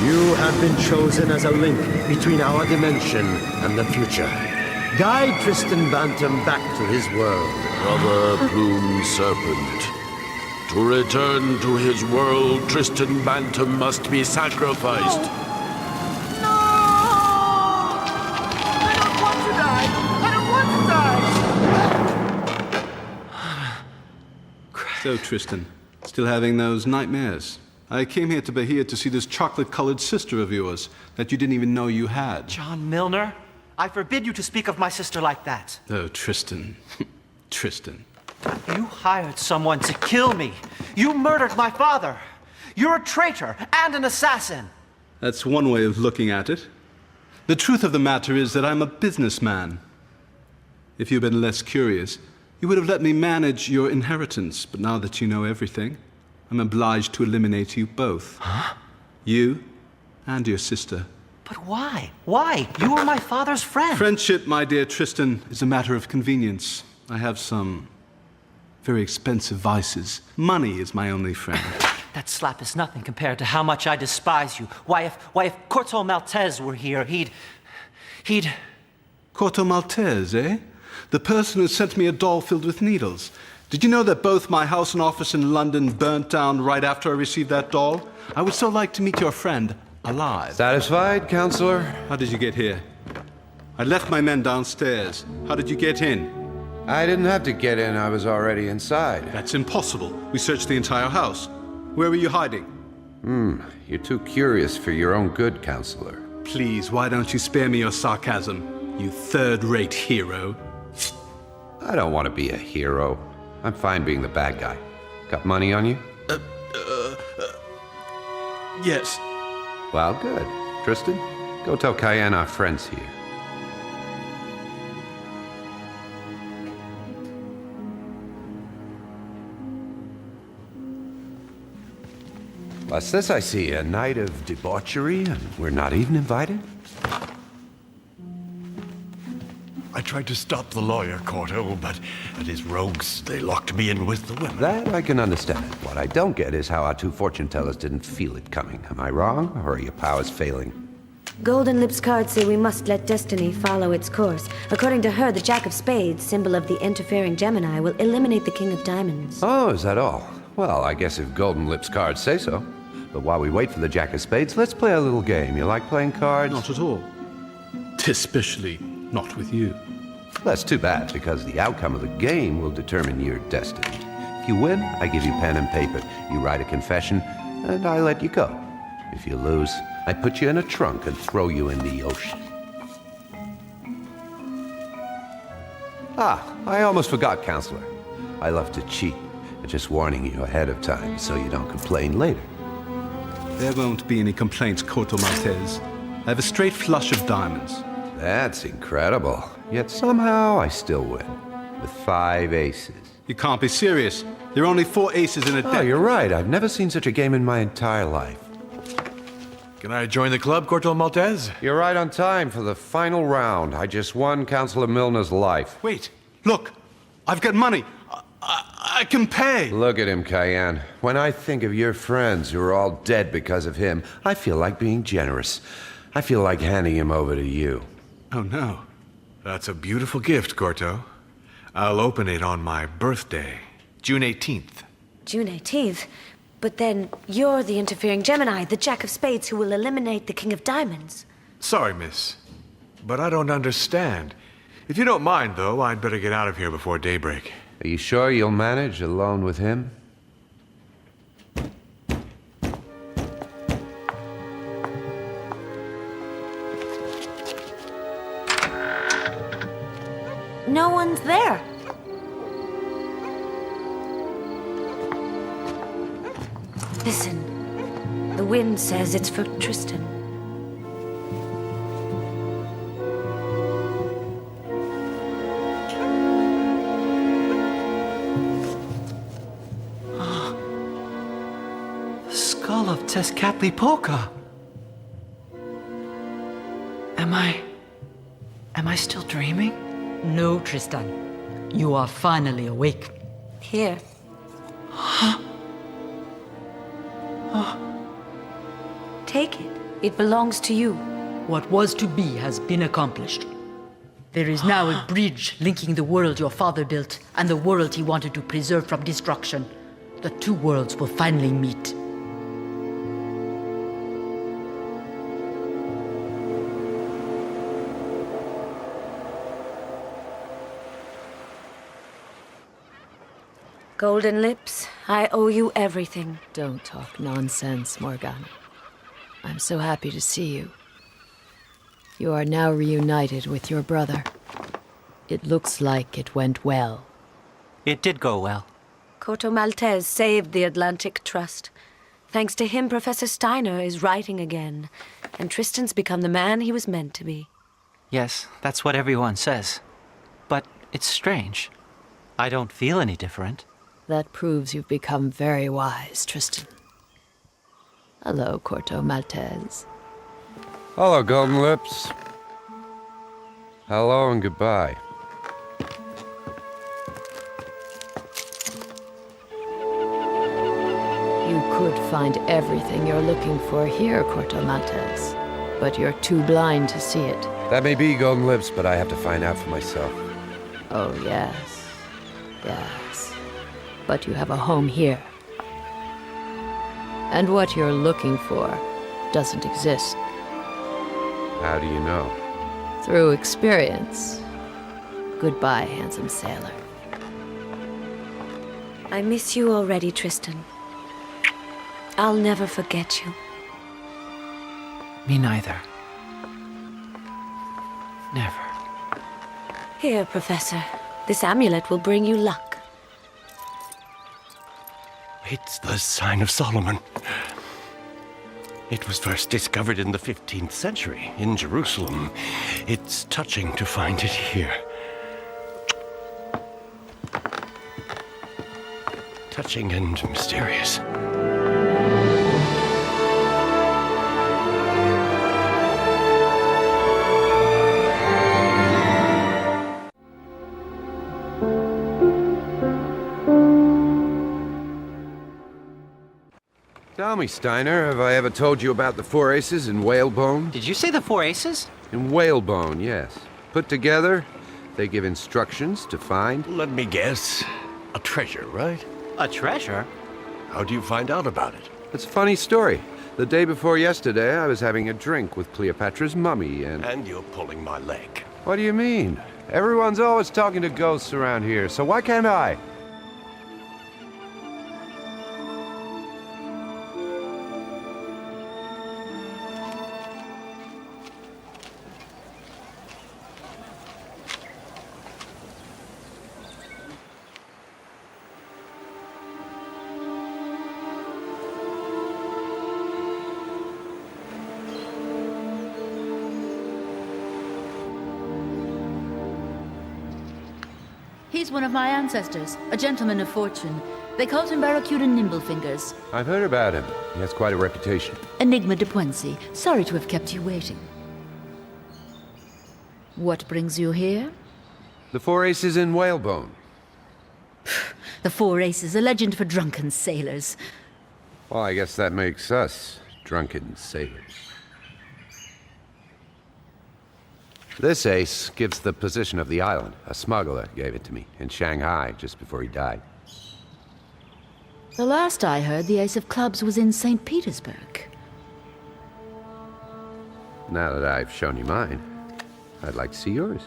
You have been chosen as a link between our dimension and the future. Guide Tristan Bantam back to his world. Brother Plume Serpent. To return to his world, Tristan Bantam must be sacrificed. No! I don't want to die! I don't want to die! So, Tristan, still having those nightmares? I came here to Bahia to see this chocolate-colored sister of yours that you didn't even know you had. John Milner, I forbid you to speak of my sister like that. Oh, Tristan. Tristan. You hired someone to kill me. You murdered my father. You're a traitor and an assassin. That's one way of looking at it. The truth of the matter is that I'm a businessman. If you'd been less curious, you would have let me manage your inheritance. But now that you know everything, I'm obliged to eliminate you both. Huh? You and your sister. But why? Why? You were my father's friend. Friendship, my dear Tristan, is a matter of convenience. I have some very expensive vices. Money is my only friend. That slap is nothing compared to how much I despise you. Why, if Corto Maltese were here, he'd... Corto Maltese, eh? The person who sent me a doll filled with needles. Did you know that both my house and office in London burnt down right after I received that doll? I would so like to meet your friend alive. Satisfied, Counselor? How did you get here? I left my men downstairs. How did you get in? I didn't have to get in. I was already inside. That's impossible. We searched the entire house. Where were you hiding? You're too curious for your own good, Counselor. Please, why don't you spare me your sarcasm, you third-rate hero? I don't want to be a hero. I'm fine being the bad guy. Got money on you? Yes. Well, good. Tristan, go tell Cayenne our friend's here. What's this I see? A night of debauchery, and we're not even invited? I tried to stop the lawyer, Corto, but his rogues, they locked me in with the women. That I can understand. What I don't get is how our two fortune tellers didn't feel it coming. Am I wrong, or are your powers failing? Golden Lips cards say we must let destiny follow its course. According to her, the Jack of Spades, symbol of the interfering Gemini, will eliminate the King of Diamonds. Oh, is that all? Well, I guess if Golden Lips cards say so. But while we wait for the Jack of Spades, let's play a little game. You like playing cards? Not at all. Especially not with you. That's too bad, because the outcome of the game will determine your destiny. If you win, I give you pen and paper. You write a confession, and I let you go. If you lose, I put you in a trunk and throw you in the ocean. Ah, I almost forgot, Counselor. I love to cheat. Just warning you ahead of time so you don't complain later. There won't be any complaints, Corto Maltese. I have a straight flush of diamonds. That's incredible. Yet somehow I still win. With 5 aces. You can't be serious. There are only 4 aces in a deck. Oh, you're right. I've never seen such a game in my entire life. Can I join the club, Corto Maltese? You're right on time for the final round. I just won Councillor Milner's life. Wait, look. I've got money. I can pay. Look at him, Cayenne. When I think of your friends who are all dead because of him, I feel like being generous. I feel like handing him over to you. Oh, no. That's a beautiful gift, Corto. I'll open it on my birthday, June 18th. June 18th? But then you're the interfering Gemini, the Jack of Spades who will eliminate the King of Diamonds. Sorry, miss, but I don't understand. If you don't mind, though, I'd better get out of here before daybreak. Are you sure you'll manage alone with him? No one's there. Listen, the wind says it's for Tristan. The skull of Tezcatlipoca. Am I still dreaming? No, Tristan. You are finally awake. Here. Take it. It belongs to you. What was to be has been accomplished. There is now a bridge linking the world your father built and the world he wanted to preserve from destruction. The 2 worlds will finally meet. Golden Lips, I owe you everything. Don't talk nonsense, Morgana. I'm so happy to see you. You are now reunited with your brother. It looks like it went well. It did go well. Corto Maltese saved the Atlantic Trust. Thanks to him, Professor Steiner is writing again, and Tristan's become the man he was meant to be. Yes, that's what everyone says. But it's strange. I don't feel any different. That proves you've become very wise, Tristan. Hello, Corto Maltese. Hello, Golden Lips. Hello and goodbye. You could find everything you're looking for here, Corto Maltese, but you're too blind to see it. That may be, Golden Lips, but I have to find out for myself. Oh, yes. Yes. But you have a home here. And what you're looking for doesn't exist. How do you know? Through experience. Goodbye, handsome sailor. I miss you already, Tristan. I'll never forget you. Me neither. Never. Here, Professor. This amulet will bring you luck. It's the sign of Solomon. It was first discovered in the 15th century in Jerusalem. It's touching to find it here. Touching and mysterious. Tell me, Steiner, have I ever told you about the 4 aces in whalebone? Did you say the 4 aces? In whalebone, yes. Put together, they give instructions to find... Let me guess. A treasure, right? A treasure? How do you find out about it? It's a funny story. The day before yesterday, I was having a drink with Cleopatra's mummy and... And you're pulling my leg. What do you mean? Everyone's always talking to ghosts around here, so why can't I? He's one of my ancestors, a gentleman of fortune. They called him Barracuda Nimblefingers. I've heard about him. He has quite a reputation. Enigma de Poincy. Sorry to have kept you waiting. What brings you here? The Four Aces in Whalebone. The Four Aces, a legend for drunken sailors. Well, I guess that makes us drunken sailors. This ace gives the position of the island. A smuggler gave it to me in Shanghai just before he died. The last I heard, the Ace of Clubs was in St. Petersburg. Now that I've shown you mine, I'd like to see yours.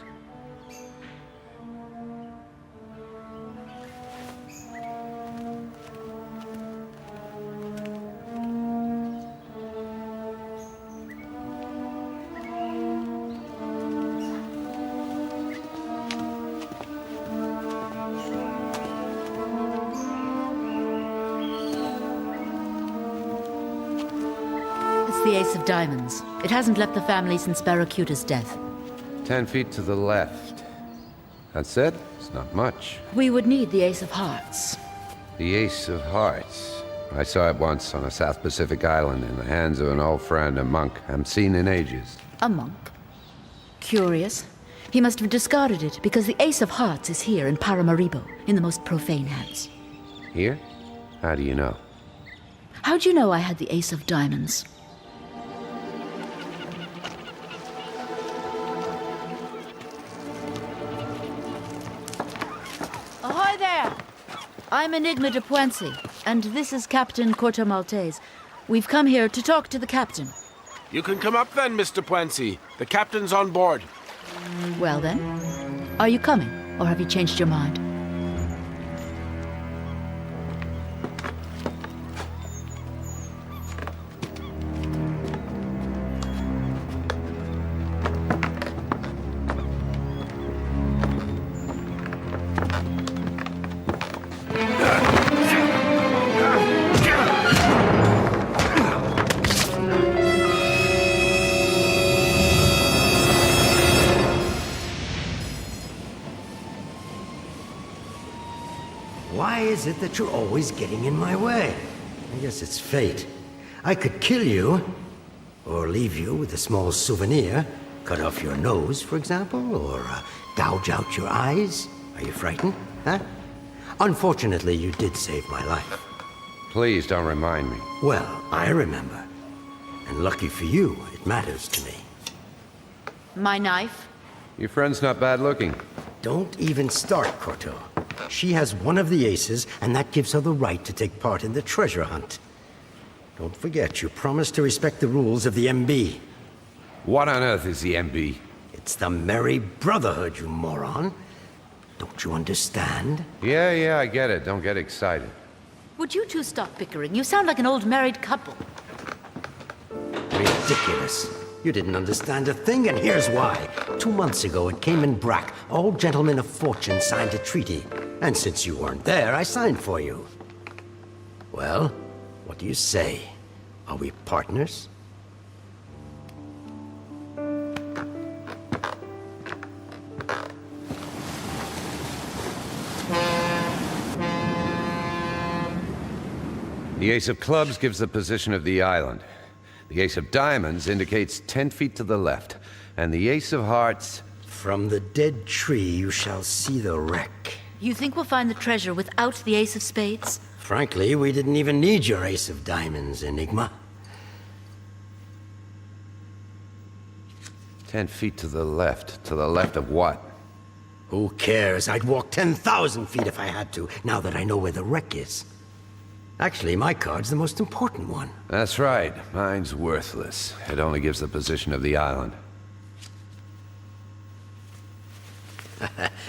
The Ace of Diamonds. It hasn't left the family since Barracuda's death. 10 feet to the left. That's it? It's not much. We would need the Ace of Hearts. The Ace of Hearts. I saw it once on a South Pacific island in the hands of an old friend, a monk I haven't seen in ages. A monk? Curious. He must have discarded it because the Ace of Hearts is here in Paramaribo, in the most profane hands. Here? How do you know? How'd you know I had the Ace of Diamonds? Ahoy there! I'm Enigma de Poincy, and this is Captain Corto Maltese. We've come here to talk to the captain. You can come up then, Mr. Poincy. The captain's on board. Well then, are you coming, or have you changed your mind? Why is it that you're always getting in my way? I guess it's fate. I could kill you, or leave you with a small souvenir. Cut off your nose, for example, or gouge out your eyes. Are you frightened, huh? Unfortunately, you did save my life. Please don't remind me. Well, I remember. And lucky for you, it matters to me. My knife? Your friend's not bad looking. Don't even start, Corto. She has one of the aces, and that gives her the right to take part in the treasure hunt. Don't forget, you promised to respect the rules of the MB. What on earth is the MB? It's the Merry Brotherhood, you moron. Don't you understand? Yeah, I get it. Don't get excited. Would you two stop bickering? You sound like an old married couple. Ridiculous. You didn't understand a thing, and here's why. 2 months ago at Cayman Brack, all gentlemen of fortune signed a treaty. And since you weren't there, I signed for you. Well, what do you say? Are we partners? The Ace of Clubs gives the position of the island. The Ace of Diamonds indicates 10 feet to the left. And the Ace of Hearts... From the dead tree you shall see the wreck. You think we'll find the treasure without the Ace of Spades? Frankly, we didn't even need your Ace of Diamonds, Enigma. 10 feet to the left. To the left of what? Who cares? I'd walk 10,000 feet if I had to, now that I know where the wreck is. Actually, my card's the most important one. That's right. Mine's worthless. It only gives the position of the island.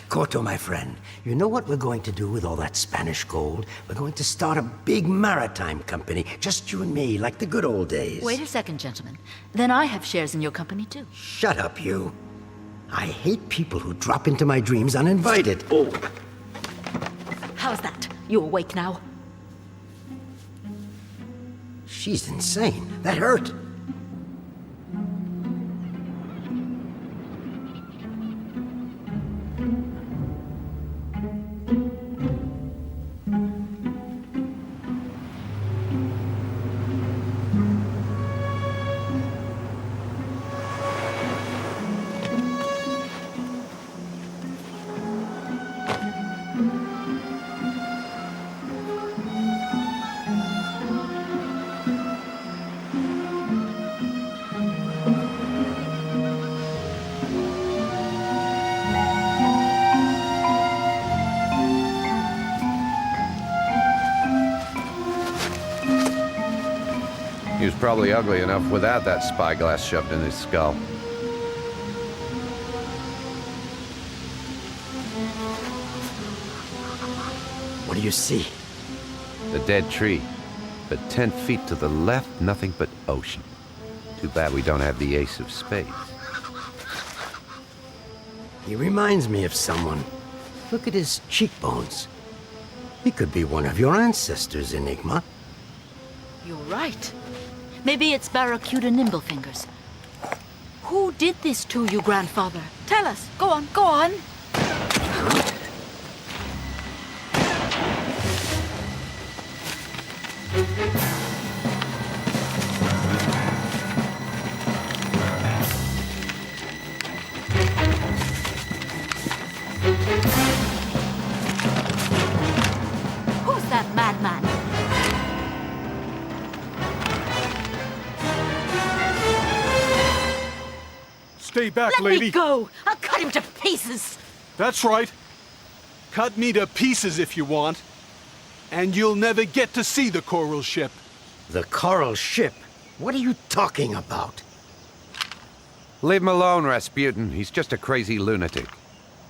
Corto, my friend, you know what we're going to do with all that Spanish gold? We're going to start a big maritime company, just you and me, like the good old days. Wait a second, gentlemen. Then I have shares in your company, too. Shut up, you. I hate people who drop into my dreams uninvited. Oh. How's that? You awake now? She's insane. That hurt. He was probably ugly enough without that spyglass shoved in his skull. What do you see? The dead tree. But 10 feet to the left, nothing but ocean. Too bad we don't have the ace of spades. He reminds me of someone. Look at his cheekbones. He could be one of your ancestors, Enigma. You're right. Maybe it's Barracuda Nimblefingers. Who did this to you, grandfather? Tell us. Go on, go on. Who's that madman? Stay back, Let lady. me go! I'll cut him to pieces! That's right. Cut me to pieces if you want. And you'll never get to see the coral ship. The coral ship? What are you talking about? Leave him alone, Rasputin. He's just a crazy lunatic.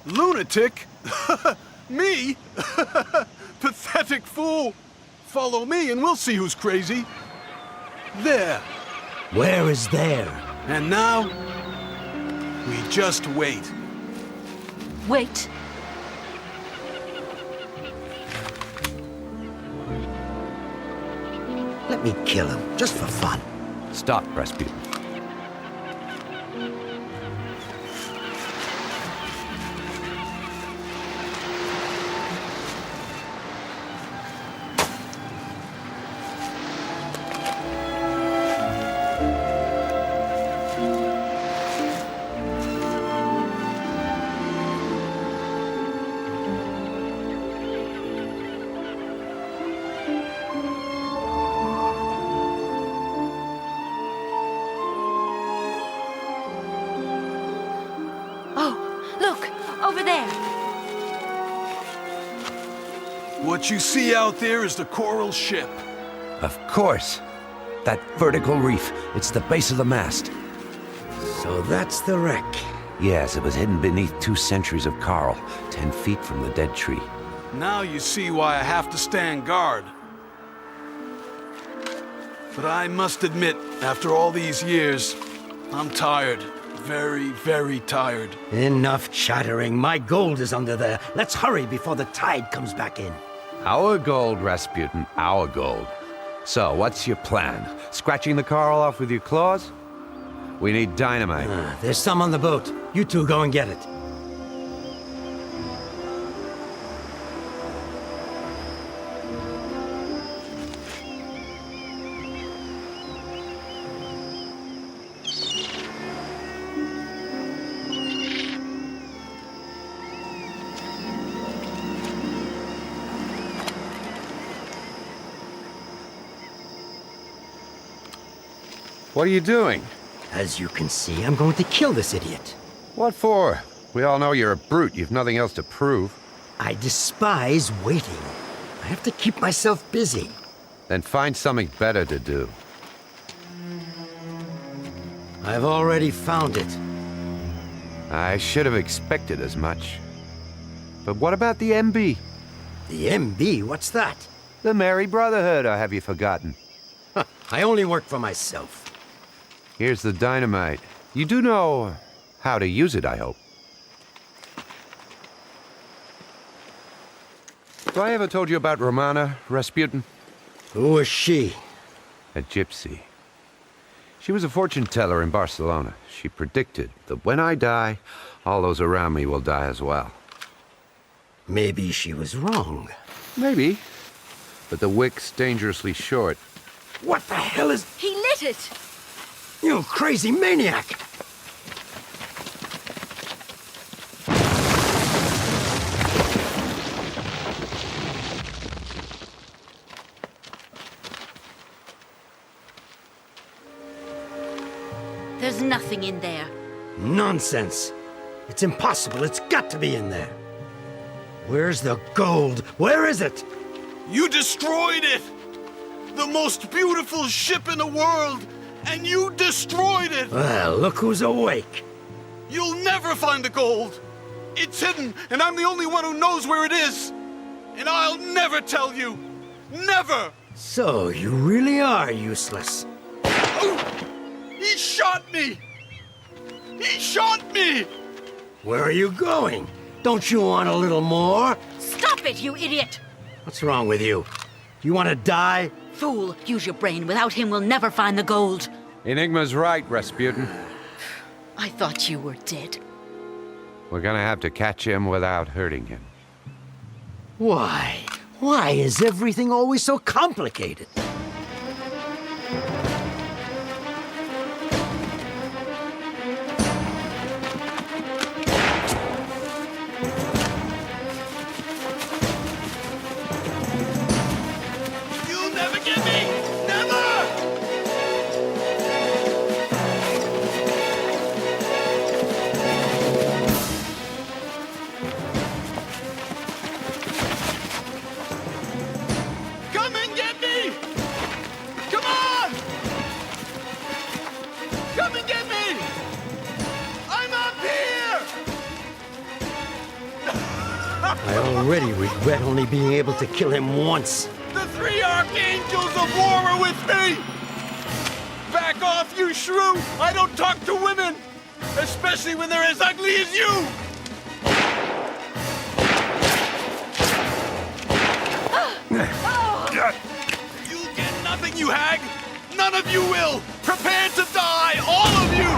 Lunatic? Me? Pathetic fool. Follow me and we'll see who's crazy. There. Where is there? And now, we just wait. Wait. Let me kill him, just for fun. Stop, Rasputin. Over there. What you see out there is the coral ship. Of course. That vertical reef. It's the base of the mast. So that's the wreck. Yes, it was hidden beneath 2 centuries of coral, 10 feet from the dead tree. Now you see why I have to stand guard. But I must admit, after all these years, I'm tired. Very, very tired. Enough chattering. My gold is under there. Let's hurry before the tide comes back in. Our gold, Rasputin, our gold. So, what's your plan? Scratching the coral off with your claws? We need dynamite. There's some on the boat. You two go and get it. What are you doing? As you can see, I'm going to kill this idiot. What for? We all know you're a brute. You've nothing else to prove. I despise waiting. I have to keep myself busy. Then find something better to do. I've already found it. I should have expected as much. But what about the MB? The MB? What's that? The Merry Brotherhood, or have you forgotten? I only work for myself. Here's the dynamite. You do know how to use it, I hope. Have I ever told you about Romana, Rasputin? Who was she? A gypsy. She was a fortune teller in Barcelona. She predicted that when I die, all those around me will die as well. Maybe she was wrong. Maybe. But the wick's dangerously short. What the hell is... He lit it! You crazy maniac! There's nothing in there. Nonsense. It's impossible. It's got to be in there. Where's the gold? Where is it? You destroyed it! The most beautiful ship in the world! And you destroyed it! Well, look who's awake. You'll never find the gold! It's hidden, and I'm the only one who knows where it is! And I'll never tell you! Never! So, you really are useless. He shot me! He shot me! Where are you going? Don't you want a little more? Stop it, you idiot! What's wrong with you? You want to die? Fool, use your brain. Without him, we'll never find the gold. Enigma's right, Rasputin. I thought you were dead. We're gonna have to catch him without hurting him. Why? Why is everything always so complicated? I already regret only being able to kill him once. The three archangels of war are with me! Back off, you shrew! I don't talk to women! Especially when they're as ugly as you! You'll get nothing, you hag! None of you will! Prepare to die, all of you!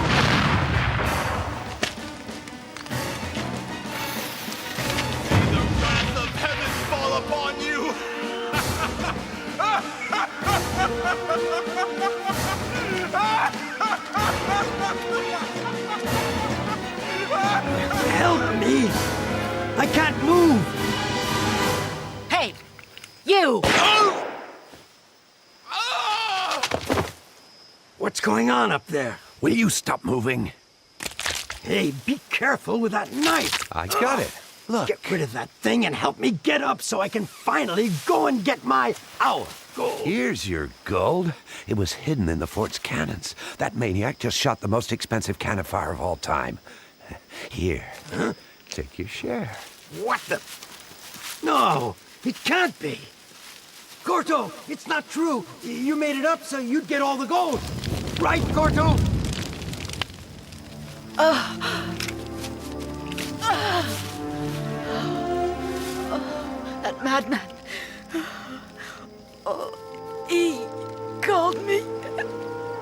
Fall upon you! Help me! I can't move! Hey! You! What's going on up there? Will you stop moving? Hey, be careful with that knife! I got it. Look. Get rid of that thing and help me get up so I can finally go and get my gold. Here's your gold. It was hidden in the fort's cannons. That maniac just shot the most expensive cannon fire of all time. Here, take your share. What the? No, it can't be. Corto, it's not true. You made it up so you'd get all the gold. Right, Corto? That madman. He called me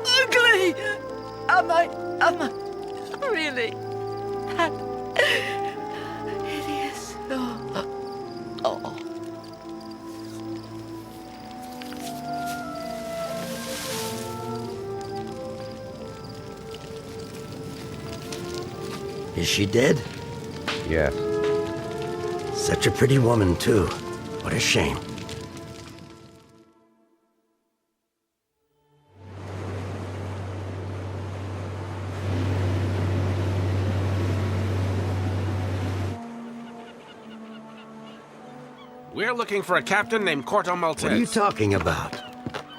ugly. Am I really that hideous? Oh. Is she dead? Yes. Such a pretty woman, too. What a shame. We're looking for a captain named Corto Maltese. What are you talking about?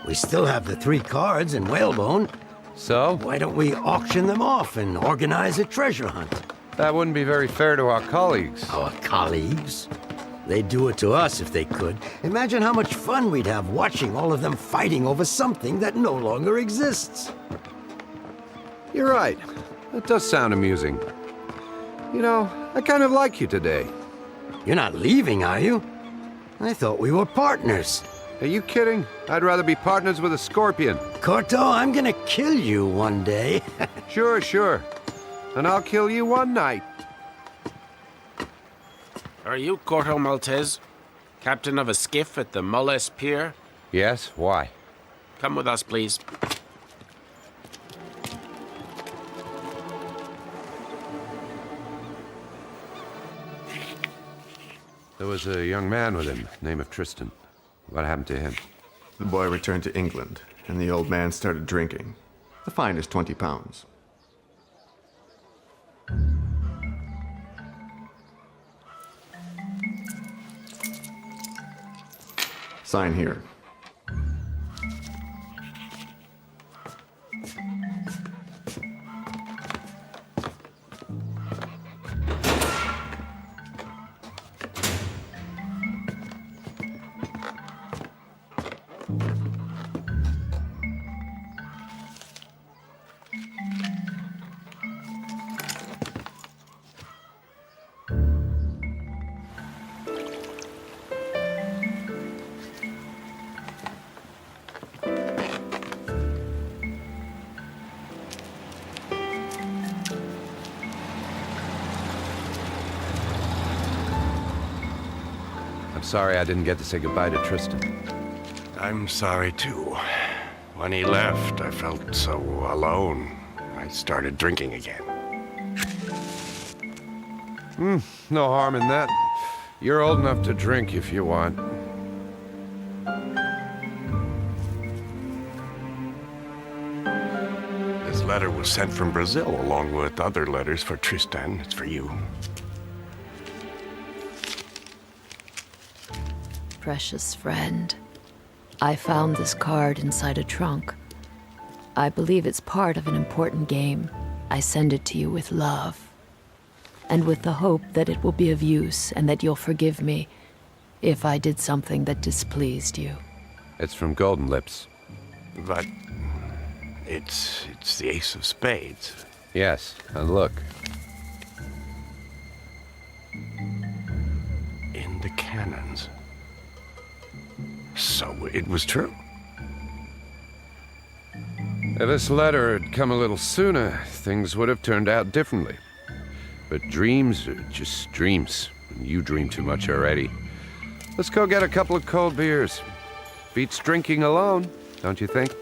We still have the 3 cards and whalebone. So? Why don't we auction them off and organize a treasure hunt? That wouldn't be very fair to our colleagues. Our colleagues? They'd do it to us if they could. Imagine how much fun we'd have watching all of them fighting over something that no longer exists. You're right. That does sound amusing. You know, I kind of like you today. You're not leaving, are you? I thought we were partners. Are you kidding? I'd rather be partners with a scorpion. Corto, I'm gonna kill you one day. Sure. And I'll kill you one night. Are you Corto Maltese? Captain of a skiff at the Mullis Pier? Yes, why? Come with us, please. There was a young man with him, name of Tristan. What happened to him? The boy returned to England, and the old man started drinking. The fine is 20 pounds. Sign here. I'm sorry I didn't get to say goodbye to Tristan. I'm sorry, too. When he left, I felt so alone. I started drinking again. No harm in that. You're old enough to drink if you want. This letter was sent from Brazil, along with other letters for Tristan. It's for you. Precious friend, I found this card inside a trunk. I believe it's part of an important game. I send it to you with love, and with the hope that it will be of use and that you'll forgive me if I did something that displeased you. It's from Golden Lips. But it's the Ace of Spades. Yes, and look. In the cannons. So it was true. If this letter had come a little sooner, things would have turned out differently. But dreams are just dreams. You dream too much already. Let's go get a couple of cold beers. Beats drinking alone, don't you think?